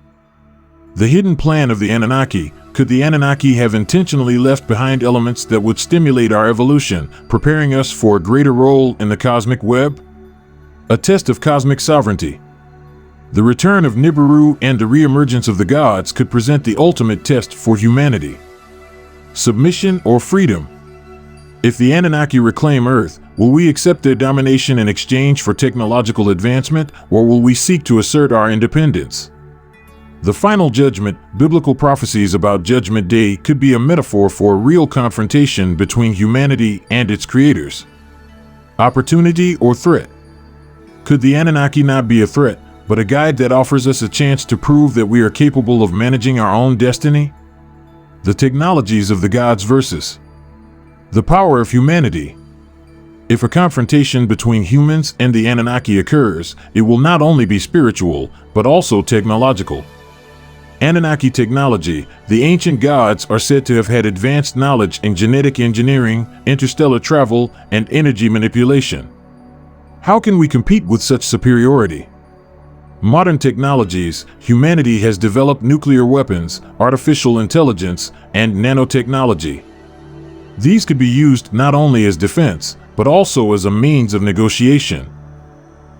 The hidden plan of the Anunnaki. Could the Anunnaki have intentionally left behind elements that would stimulate our evolution, preparing us for a greater role in the cosmic web? A test of cosmic sovereignty. The return of Nibiru and the re-emergence of the gods could present the ultimate test for humanity. Submission or freedom? If the Anunnaki reclaim Earth, will we accept their domination in exchange for technological advancement, or will we seek to assert our independence? The final judgment. Biblical prophecies about Judgment Day could be a metaphor for a real confrontation between humanity and its creators. Opportunity or threat? Could the Anunnaki not be a threat, but a guide that offers us a chance to prove that we are capable of managing our own destiny? The technologies of the gods versus the power of humanity. If a confrontation between humans and the Anunnaki occurs, it will not only be spiritual, but also technological. Anunnaki technology, the ancient gods are said to have had advanced knowledge in genetic engineering, interstellar travel, and energy manipulation. How can we compete with such superiority? Modern technologies, humanity has developed nuclear weapons, artificial intelligence, and nanotechnology. These could be used not only as defense, but also as a means of negotiation,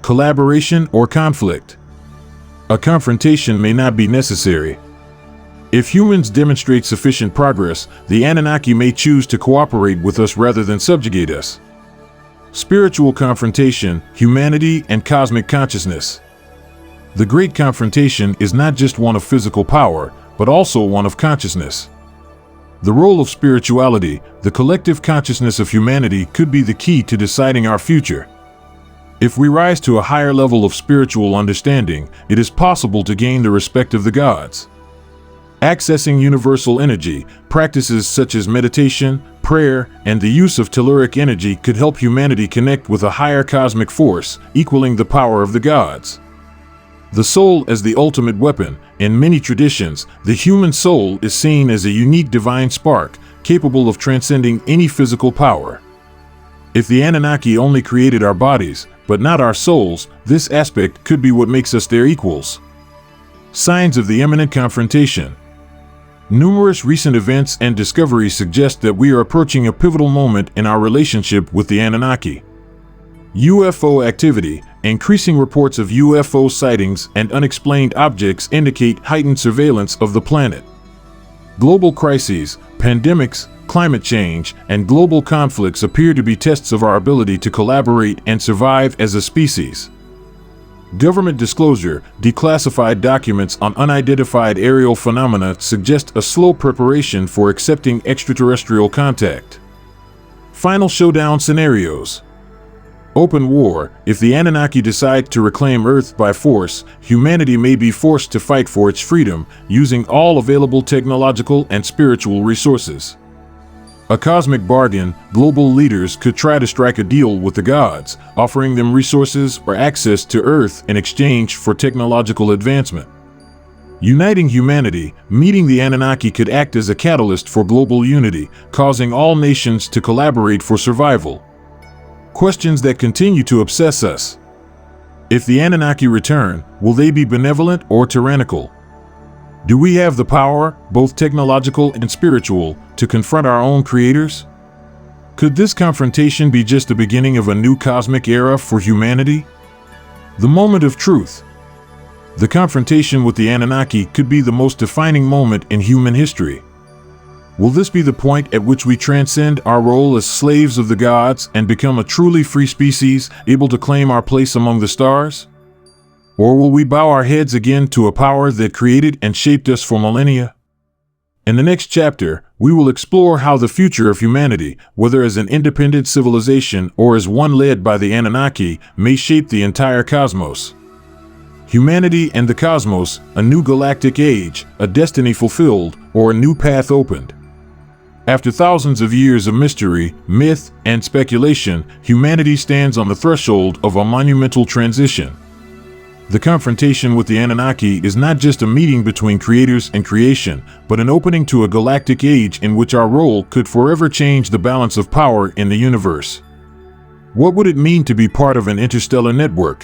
collaboration, or conflict. A confrontation may not be necessary. If humans demonstrate sufficient progress, the Anunnaki may choose to cooperate with us rather than subjugate us. Spiritual confrontation, humanity, and cosmic consciousness. The Great Confrontation is not just one of physical power, but also one of consciousness. The role of spirituality, the collective consciousness of humanity, could be the key to deciding our future. If we rise to a higher level of spiritual understanding, it is possible to gain the respect of the gods. Accessing universal energy, practices such as meditation, prayer, and the use of telluric energy could help humanity connect with a higher cosmic force, equaling the power of the gods. The soul as the ultimate weapon. In many traditions, the human soul is seen as a unique divine spark, capable of transcending any physical power. If the Anunnaki only created our bodies, but not our souls, this aspect could be what makes us their equals. Signs of the imminent confrontation. Numerous recent events and discoveries suggest that we are approaching a pivotal moment in our relationship with the Anunnaki. UFO activity. Increasing reports of UFO sightings and unexplained objects indicate heightened surveillance of the planet. Global crises, pandemics, climate change, and global conflicts appear to be tests of our ability to collaborate and survive as a species. Government disclosure, declassified documents on unidentified aerial phenomena suggest a slow preparation for accepting extraterrestrial contact. Final showdown scenarios. Open war. If the Anunnaki decide to reclaim Earth by force, humanity may be forced to fight for its freedom, using all available technological and spiritual resources. A cosmic bargain. Global leaders could try to strike a deal with the gods, offering them resources or access to Earth in exchange for technological advancement. Uniting humanity. Meeting the Anunnaki could act as a catalyst for global unity, causing all nations to collaborate for survival. Questions that continue to obsess us. If the Anunnaki return, will they be benevolent or tyrannical? Do we have the power, both technological and spiritual, to confront our own creators? Could this confrontation be just the beginning of a new cosmic era for humanity? The moment of truth. The confrontation with the Anunnaki could be the most defining moment in human history. Will this be the point at which we transcend our role as slaves of the gods and become a truly free species, able to claim our place among the stars? Or will we bow our heads again to a power that created and shaped us for millennia? In the next chapter, we will explore how the future of humanity, whether as an independent civilization or as one led by the Anunnaki, may shape the entire cosmos. Humanity and the cosmos, a new galactic age, a destiny fulfilled, or a new path opened. After thousands of years of mystery, myth, and speculation, humanity stands on the threshold of a monumental transition. The confrontation with the Anunnaki is not just a meeting between creators and creation, but an opening to a galactic age in which our role could forever change the balance of power in the universe. What would it mean to be part of an interstellar network?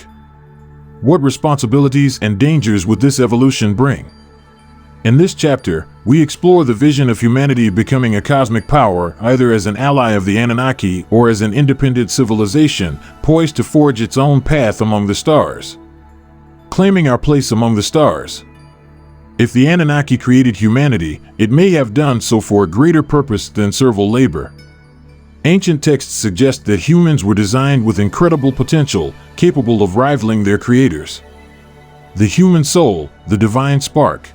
What responsibilities and dangers would this evolution bring? In this chapter, we explore the vision of humanity becoming a cosmic power, either as an ally of the Anunnaki or as an independent civilization, poised to forge its own path among the stars. Claiming our place among the stars. If the Anunnaki created humanity, it may have done so for a greater purpose than servile labor. Ancient texts suggest that humans were designed with incredible potential, capable of rivaling their creators. The human soul, the divine spark.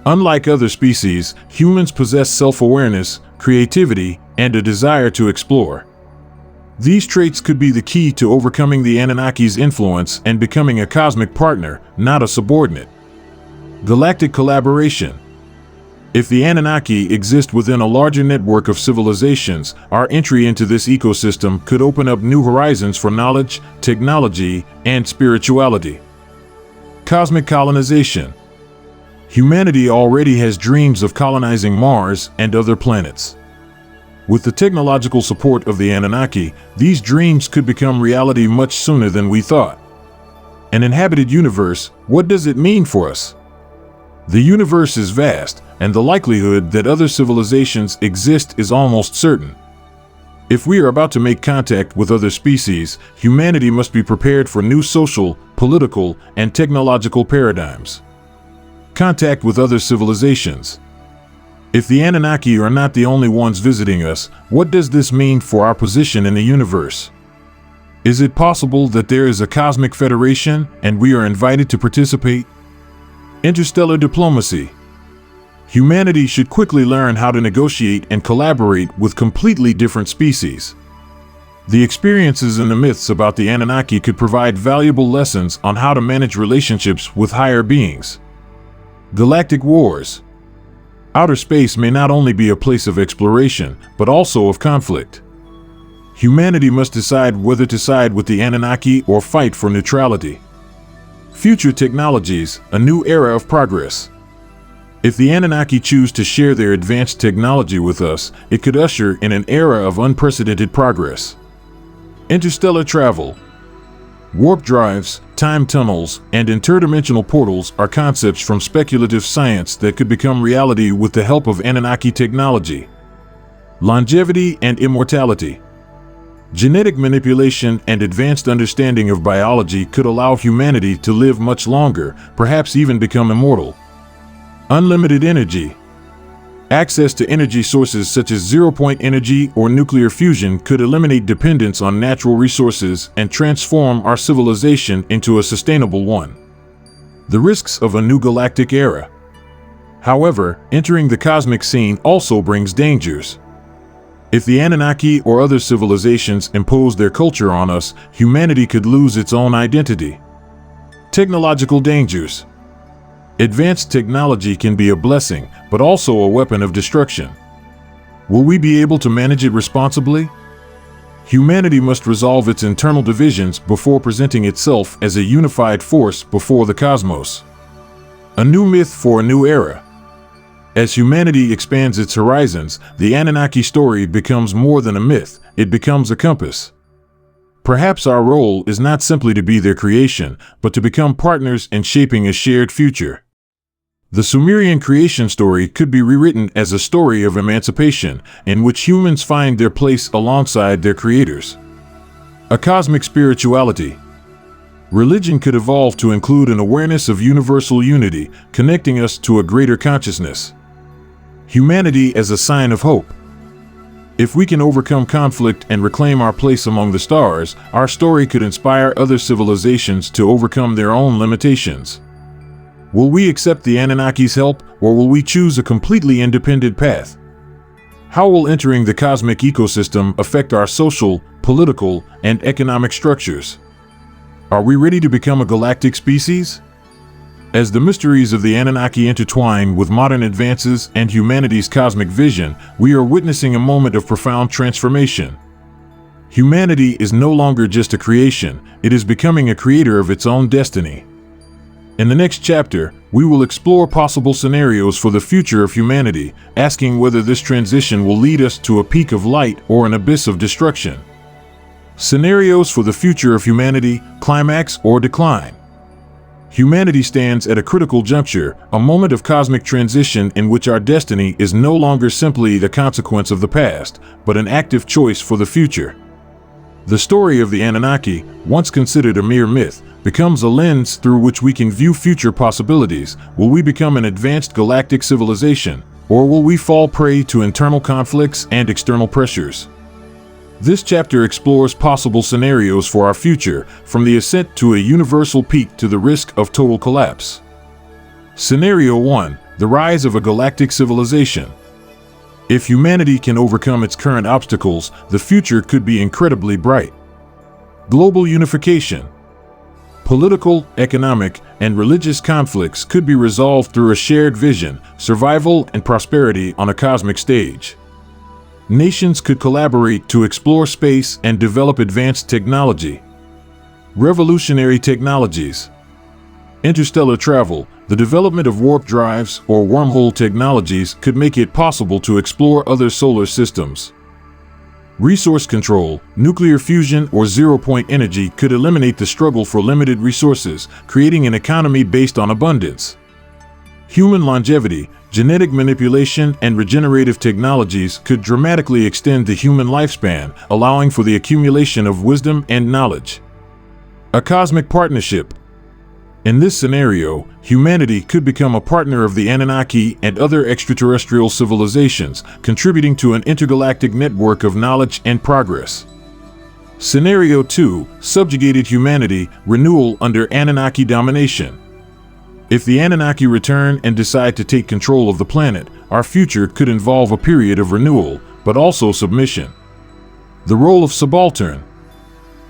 Unlike other species, humans possess self-awareness, creativity, and a desire to explore. These traits could be the key to overcoming the Anunnaki's influence and becoming a cosmic partner, not a subordinate. Galactic collaboration. If the Anunnaki exist within a larger network of civilizations, our entry into this ecosystem could open up new horizons for knowledge, technology, and spirituality. Cosmic colonization. Humanity already has dreams of colonizing Mars and other planets. With the technological support of the Anunnaki, these dreams could become reality much sooner than we thought. An inhabited universe, what does it mean for us? The universe is vast, and the likelihood that other civilizations exist is almost certain. If we are about to make contact with other species, humanity must be prepared for new social, political, and technological paradigms. Contact with other civilizations. If the Anunnaki are not the only ones visiting us, what does this mean for our position in the universe? Is it possible that there is a cosmic federation and we are invited to participate? Interstellar diplomacy. Humanity should quickly learn how to negotiate and collaborate with completely different species. The experiences and the myths about the Anunnaki could provide valuable lessons on how to manage relationships with higher beings. Galactic wars. Outer space may not only be a place of exploration, but also of conflict. Humanity must decide whether to side with the Anunnaki or fight for neutrality. Future technologies, a new era of progress. If the Anunnaki choose to share their advanced technology with us, it could usher in an era of unprecedented progress. Interstellar travel. Warp drives, time tunnels, and interdimensional portals are concepts from speculative science that could become reality with the help of Anunnaki technology. Longevity and immortality. Genetic manipulation and advanced understanding of biology could allow humanity to live much longer, perhaps even become immortal. Unlimited energy. Access to energy sources such as zero-point energy or nuclear fusion could eliminate dependence on natural resources and transform our civilization into a sustainable one. The risks of a new galactic era. However, entering the cosmic scene also brings dangers. If the Anunnaki or other civilizations impose their culture on us, humanity could lose its own identity. Technological dangers. Advanced technology can be a blessing, but also a weapon of destruction. Will we be able to manage it responsibly? Humanity must resolve its internal divisions before presenting itself as a unified force before the cosmos. A new myth for a new era. As humanity expands its horizons, the Anunnaki story becomes more than a myth, it becomes a compass. Perhaps our role is not simply to be their creation, but to become partners in shaping a shared future. The Sumerian creation story could be rewritten as a story of emancipation, in which humans find their place alongside their creators. A cosmic spirituality. Religion could evolve to include an awareness of universal unity, connecting us to a greater consciousness. Humanity as a sign of hope. If we can overcome conflict and reclaim our place among the stars, our story could inspire other civilizations to overcome their own limitations. Will we accept the Anunnaki's help, or will we choose a completely independent path? How will entering the cosmic ecosystem affect our social, political, and economic structures? Are we ready to become a galactic species? As the mysteries of the Anunnaki intertwine with modern advances and humanity's cosmic vision, we are witnessing a moment of profound transformation. Humanity is no longer just a creation, it is becoming a creator of its own destiny. In the next chapter, we will explore possible scenarios for the future of humanity, asking whether this transition will lead us to a peak of light or an abyss of destruction. Scenarios for the future of humanity, climax or decline. Humanity stands at a critical juncture, a moment of cosmic transition in which our destiny is no longer simply the consequence of the past, but an active choice for the future. The story of the Anunnaki, once considered a mere myth, becomes a lens through which we can view future possibilities. Will we become an advanced galactic civilization, or will we fall prey to internal conflicts and external pressures? This chapter explores possible scenarios for our future, from the ascent to a universal peak to the risk of total collapse. Scenario 1: the rise of a galactic civilization. If humanity can overcome its current obstacles, the future could be incredibly bright. Global unification. Political, economic, and religious conflicts could be resolved through a shared vision, survival, and prosperity on a cosmic stage. Nations could collaborate to explore space and develop advanced technology. Revolutionary technologies. Interstellar travel, the development of warp drives or wormhole technologies could make it possible to explore other solar systems. Resource control, nuclear fusion or zero-point energy could eliminate the struggle for limited resources, creating an economy based on abundance. Human longevity, genetic manipulation, and regenerative technologies could dramatically extend the human lifespan, allowing for the accumulation of wisdom and knowledge. A cosmic partnership. In this scenario, humanity could become a partner of the Anunnaki and other extraterrestrial civilizations, contributing to an intergalactic network of knowledge and progress. Scenario 2, subjugated humanity, renewal under Anunnaki domination. If the Anunnaki return and decide to take control of the planet, our future could involve a period of renewal, but also submission. The role of subaltern.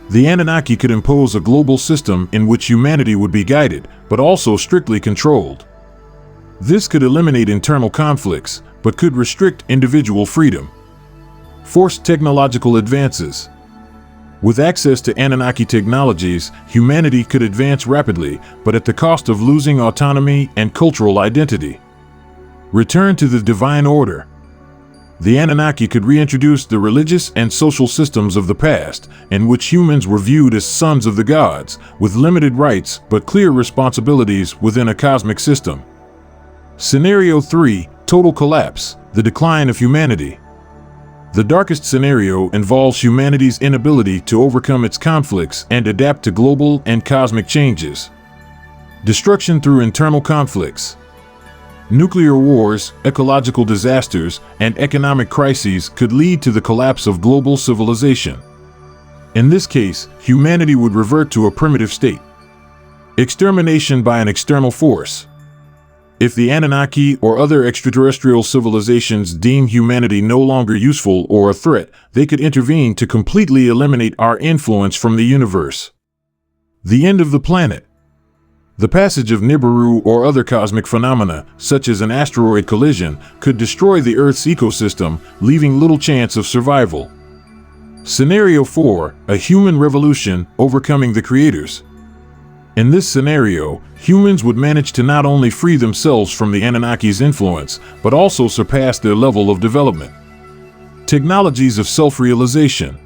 The Anunnaki could impose a global system in which humanity would be guided, but also strictly controlled. This could eliminate internal conflicts, but could restrict individual freedom. Forced technological advances. With access to Anunnaki technologies, humanity could advance rapidly, but at the cost of losing autonomy and cultural identity. Return to the divine order. The Anunnaki could reintroduce the religious and social systems of the past, in which humans were viewed as sons of the gods, with limited rights but clear responsibilities within a cosmic system. Scenario 3, total collapse, the decline of humanity. The darkest scenario involves humanity's inability to overcome its conflicts and adapt to global and cosmic changes. Destruction through internal conflicts. Nuclear wars, ecological disasters, and economic crises could lead to the collapse of global civilization. In this case, humanity would revert to a primitive state. Extermination by an external force. If the Anunnaki or other extraterrestrial civilizations deem humanity no longer useful or a threat, they could intervene to completely eliminate our influence from the universe. The end of the planet. The passage of Nibiru or other cosmic phenomena, such as an asteroid collision, could destroy the Earth's ecosystem, leaving little chance of survival. Scenario 4, a human revolution, overcoming the creators. In this scenario, humans would manage to not only free themselves from the Anunnaki's influence, but also surpass their level of development. Technologies of self-realization.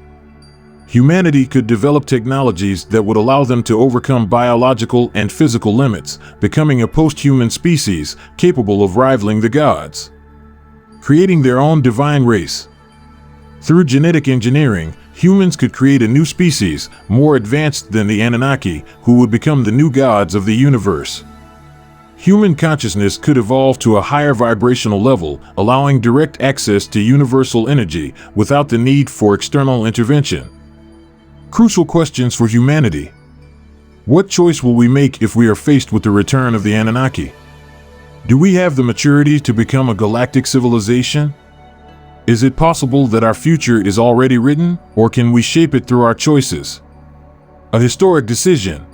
Humanity could develop technologies that would allow them to overcome biological and physical limits, becoming a post-human species capable of rivaling the gods. Creating their own divine race. Through genetic engineering, humans could create a new species, more advanced than the Anunnaki, who would become the new gods of the universe. Human consciousness could evolve to a higher vibrational level, allowing direct access to universal energy without the need for external intervention. Crucial questions for humanity. What choice will we make if we are faced with the return of the Anunnaki? Do we have the maturity to become a galactic civilization? Is it possible that our future is already written, or can we shape it through our choices? A historic decision.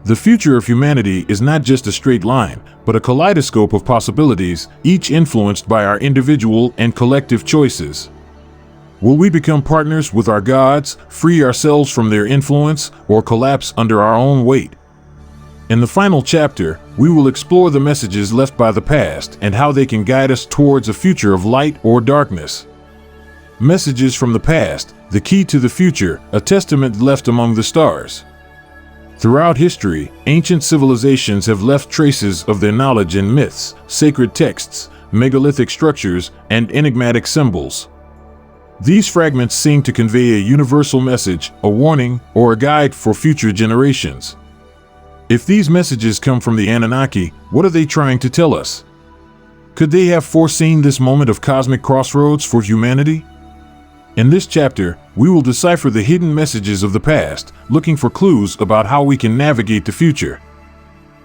The future of humanity is not just a straight line, but a kaleidoscope of possibilities, each influenced by our individual and collective choices. Will we become partners with our gods, free ourselves from their influence, or collapse under our own weight? In the final chapter, we will explore the messages left by the past and how they can guide us towards a future of light or darkness. Messages from the past, the key to the future, a testament left among the stars. Throughout history, ancient civilizations have left traces of their knowledge in myths, sacred texts, megalithic structures, and enigmatic symbols. These fragments seem to convey a universal message, a warning, or a guide for future generations. If these messages come from the Anunnaki, what are they trying to tell us? Could they have foreseen this moment of cosmic crossroads for humanity? In this chapter, we will decipher the hidden messages of the past, looking for clues about how we can navigate the future.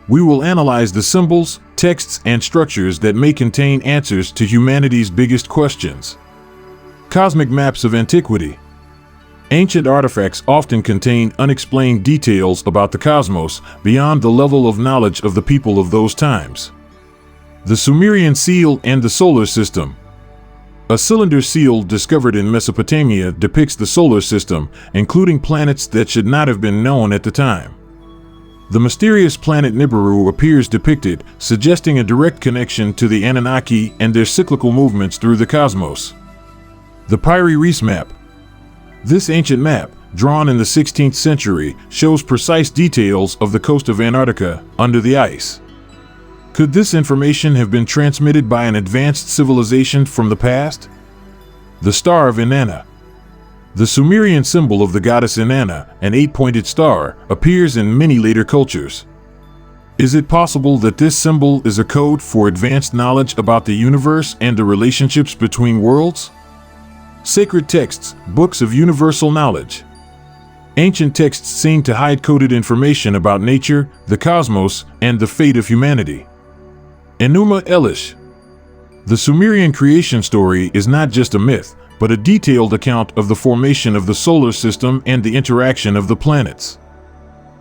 We will analyze the symbols, texts, and structures that may contain answers to humanity's biggest questions. Cosmic maps of antiquity. Ancient artifacts often contain unexplained details about the cosmos beyond the level of knowledge of the people of those times. The Sumerian seal and the solar system. A cylinder seal discovered in Mesopotamia depicts the solar system, including planets that should not have been known at the time. The mysterious planet Nibiru appears depicted, suggesting a direct connection to the Anunnaki and their cyclical movements through the cosmos. The Piri Reis map. This ancient map, drawn in the 16th century, shows precise details of the coast of Antarctica under the ice. Could this information have been transmitted by an advanced civilization from the past? The Star of Inanna. The Sumerian symbol of the goddess Inanna, an 8-pointed star, appears in many later cultures. Is it possible that this symbol is a code for advanced knowledge about the universe and the relationships between worlds? Sacred texts, books of universal knowledge. Ancient texts seem to hide coded information about nature, the cosmos, and the fate of humanity. Enuma Elish. The Sumerian creation story is not just a myth, but a detailed account of the formation of the solar system and the interaction of the planets.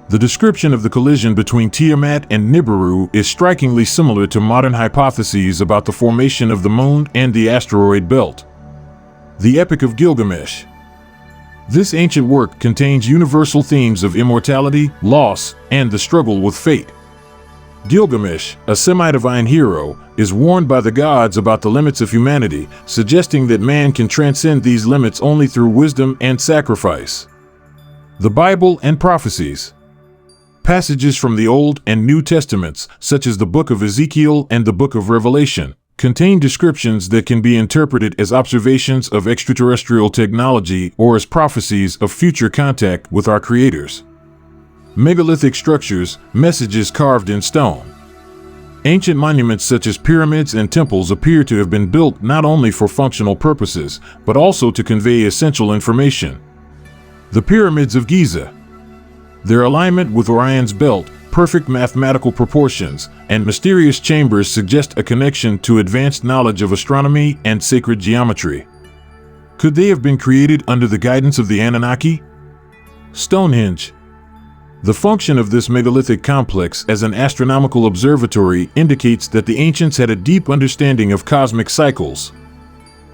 The description of the collision between Tiamat and Nibiru is strikingly similar to modern hypotheses about the formation of the moon and the asteroid belt. The Epic of Gilgamesh. This ancient work contains universal themes of immortality, loss, and the struggle with fate. Gilgamesh, a semi-divine hero, is warned by the gods about the limits of humanity, suggesting that man can transcend these limits only through wisdom and sacrifice. The Bible and Prophecies. Passages from the Old and New Testaments, such as the Book of Ezekiel and the Book of Revelation, contain descriptions that can be interpreted as observations of extraterrestrial technology or as prophecies of future contact with our creators. Megalithic structures, messages carved in stone. Ancient monuments such as pyramids and temples appear to have been built not only for functional purposes, but also to convey essential information. The Pyramids of Giza. Their alignment with Orion's belt, perfect mathematical proportions, and mysterious chambers suggest a connection to advanced knowledge of astronomy and sacred geometry. Could they have been created under the guidance of the Anunnaki? Stonehenge. The function of this megalithic complex as an astronomical observatory indicates that the ancients had a deep understanding of cosmic cycles.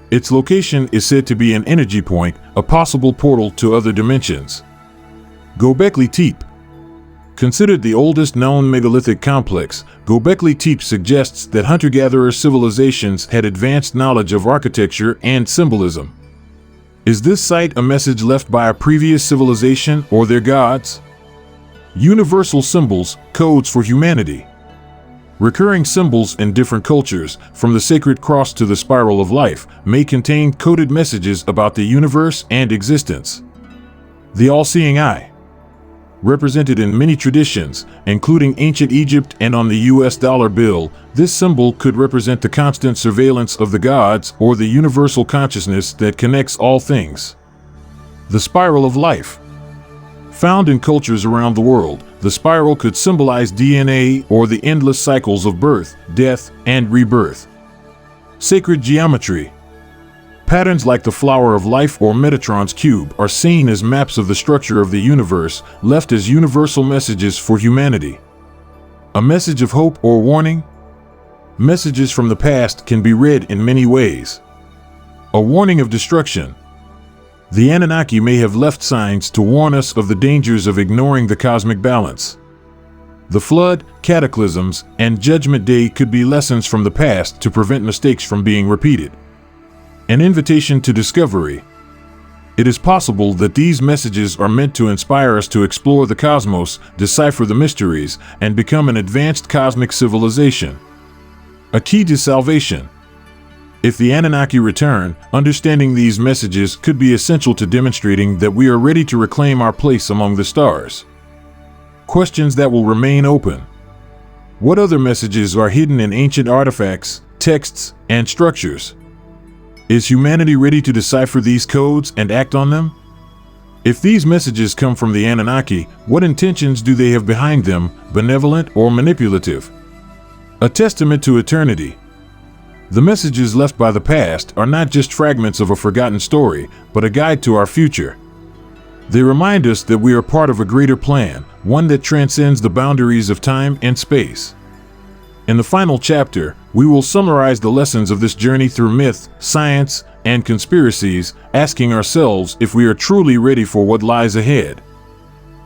Its location is said to be an energy point, a possible portal to other dimensions. Göbekli Tepe. Considered the oldest known megalithic complex, Göbekli Tepe suggests that hunter-gatherer civilizations had advanced knowledge of architecture and symbolism. Is this site a message left by a previous civilization or their gods? Universal symbols, codes for humanity. Recurring symbols in different cultures, from the sacred cross to the spiral of life, may contain coded messages about the universe and existence. The all-seeing eye. Represented in many traditions, including ancient Egypt and on the US dollar bill, this symbol could represent the constant surveillance of the gods or the universal consciousness that connects all things. The spiral of life. Found in cultures around the world, the spiral could symbolize DNA or the endless cycles of birth, death, and rebirth. Sacred geometry. Patterns like the flower of life or Metatron's cube are seen as maps of the structure of the universe, left as universal messages for humanity. A message of hope or warning? Messages from the past can be read in many ways. A warning of destruction. The Anunnaki may have left signs to warn us of the dangers of ignoring the cosmic balance. The flood, cataclysms, and Judgment Day could be lessons from the past to prevent mistakes from being repeated. An invitation to discovery. It is possible that these messages are meant to inspire us to explore the cosmos, decipher the mysteries, and become an advanced cosmic civilization. A key to salvation. If the Anunnaki return, understanding these messages could be essential to demonstrating that we are ready to reclaim our place among the stars. Questions that will remain open. What other messages are hidden in ancient artifacts, texts, and structures? Is humanity ready to decipher these codes and act on them? If these messages come from the Anunnaki, what intentions do they have behind them, benevolent or manipulative? A testament to eternity. The messages left by the past are not just fragments of a forgotten story, but a guide to our future. They remind us that we are part of a greater plan, one that transcends the boundaries of time and space. In the final chapter, we will summarize the lessons of this journey through myth, science, and conspiracies, asking ourselves if we are truly ready for what lies ahead.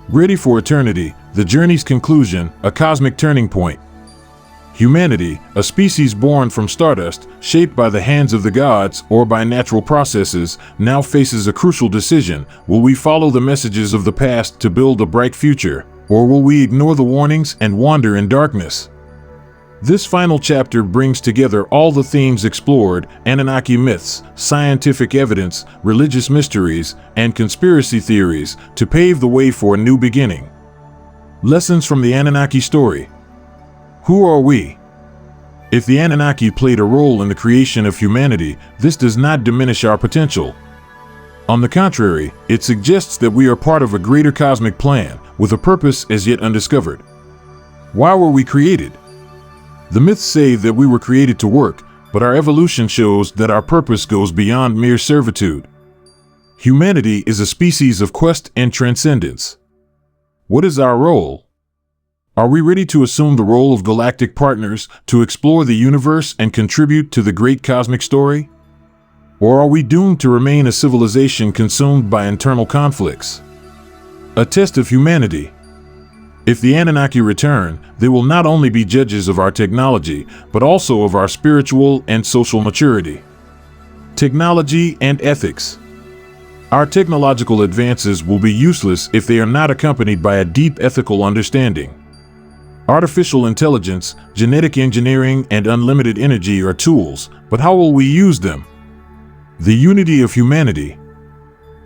Ready for eternity, the journey's conclusion, a cosmic turning point. Humanity, a species born from stardust, shaped by the hands of the gods or by natural processes, now faces a crucial decision. Will we follow the messages of the past to build a bright future, or will we ignore the warnings and wander in darkness? This final chapter brings together all the themes explored: Anunnaki myths, scientific evidence, religious mysteries, and conspiracy theories, to pave the way for a new beginning. Lessons from the Anunnaki story. Who are we? If the Anunnaki played a role in the creation of humanity, this does not diminish our potential. On the contrary, it suggests that we are part of a greater cosmic plan, with a purpose as yet undiscovered. Why were we created? The myths say that we were created to work, but our evolution shows that our purpose goes beyond mere servitude. Humanity is a species of quest and transcendence. What is our role? Are we ready to assume the role of galactic partners, to explore the universe and contribute to the great cosmic story? Or are we doomed to remain a civilization consumed by internal conflicts? A test of humanity. If the Anunnaki return, they will not only be judges of our technology, but also of our spiritual and social maturity. Technology and ethics. Our technological advances will be useless if they are not accompanied by a deep ethical understanding. Artificial intelligence, genetic engineering, and unlimited energy are tools, but how will we use them? The unity of humanity.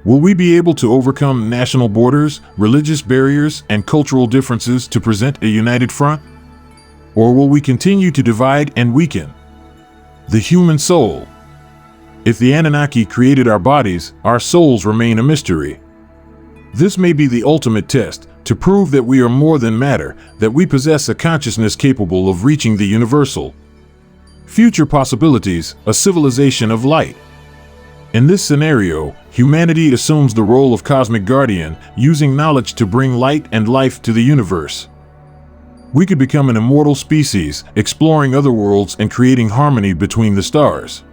Will we be able to overcome national borders, religious barriers, and cultural differences to present a united front? Or will we continue to divide and weaken? The human soul. If the Anunnaki created our bodies, our souls remain a mystery. This may be the ultimate test, to prove that we are more than matter, that we possess a consciousness capable of reaching the universal. Future possibilities, a civilization of light. In this scenario, humanity assumes the role of cosmic guardian, using knowledge to bring light and life to the universe. We could become an immortal species, exploring other worlds and creating harmony between the stars.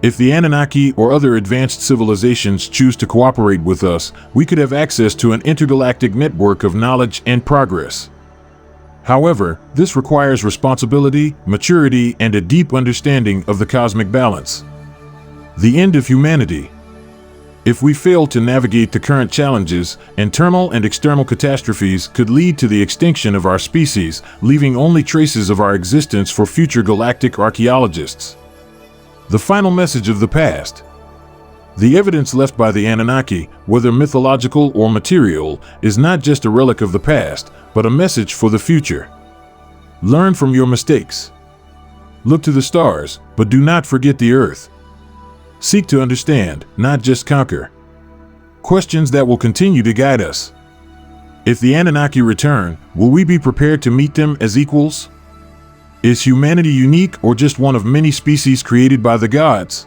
If the Anunnaki or other advanced civilizations choose to cooperate with us, we could have access to an intergalactic network of knowledge and progress. However, this requires responsibility, maturity, and a deep understanding of the cosmic balance. The end of humanity. If we fail to navigate the current challenges, internal and external catastrophes could lead to the extinction of our species, leaving only traces of our existence for future galactic archaeologists. The final message of the past. The evidence left by the Anunnaki, whether mythological or material, is not just a relic of the past, but a message for the future. Learn from your mistakes. Look to the stars, but do not forget the earth. Seek to understand, not just conquer. Questions that will continue to guide us. If the Anunnaki return, will we be prepared to meet them as equals? Is humanity unique or just one of many species created by the gods?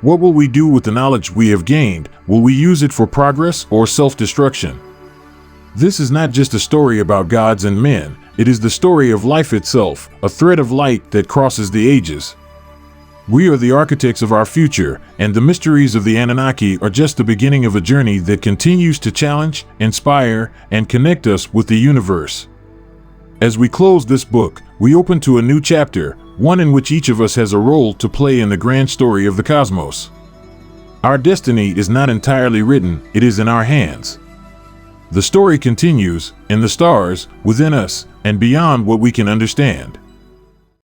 What will we do with the knowledge we have gained? Will we use it for progress or self-destruction? This is not just a story about gods and men, it is the story of life itself, a thread of light that crosses the ages. We are the architects of our future, and the mysteries of the Anunnaki are just the beginning of a journey that continues to challenge, inspire, and connect us with the universe. As we close this book, we open to a new chapter, one in which each of us has a role to play in the grand story of the cosmos. Our destiny is not entirely written, it is in our hands. The story continues, in the stars, within us, and beyond what we can understand.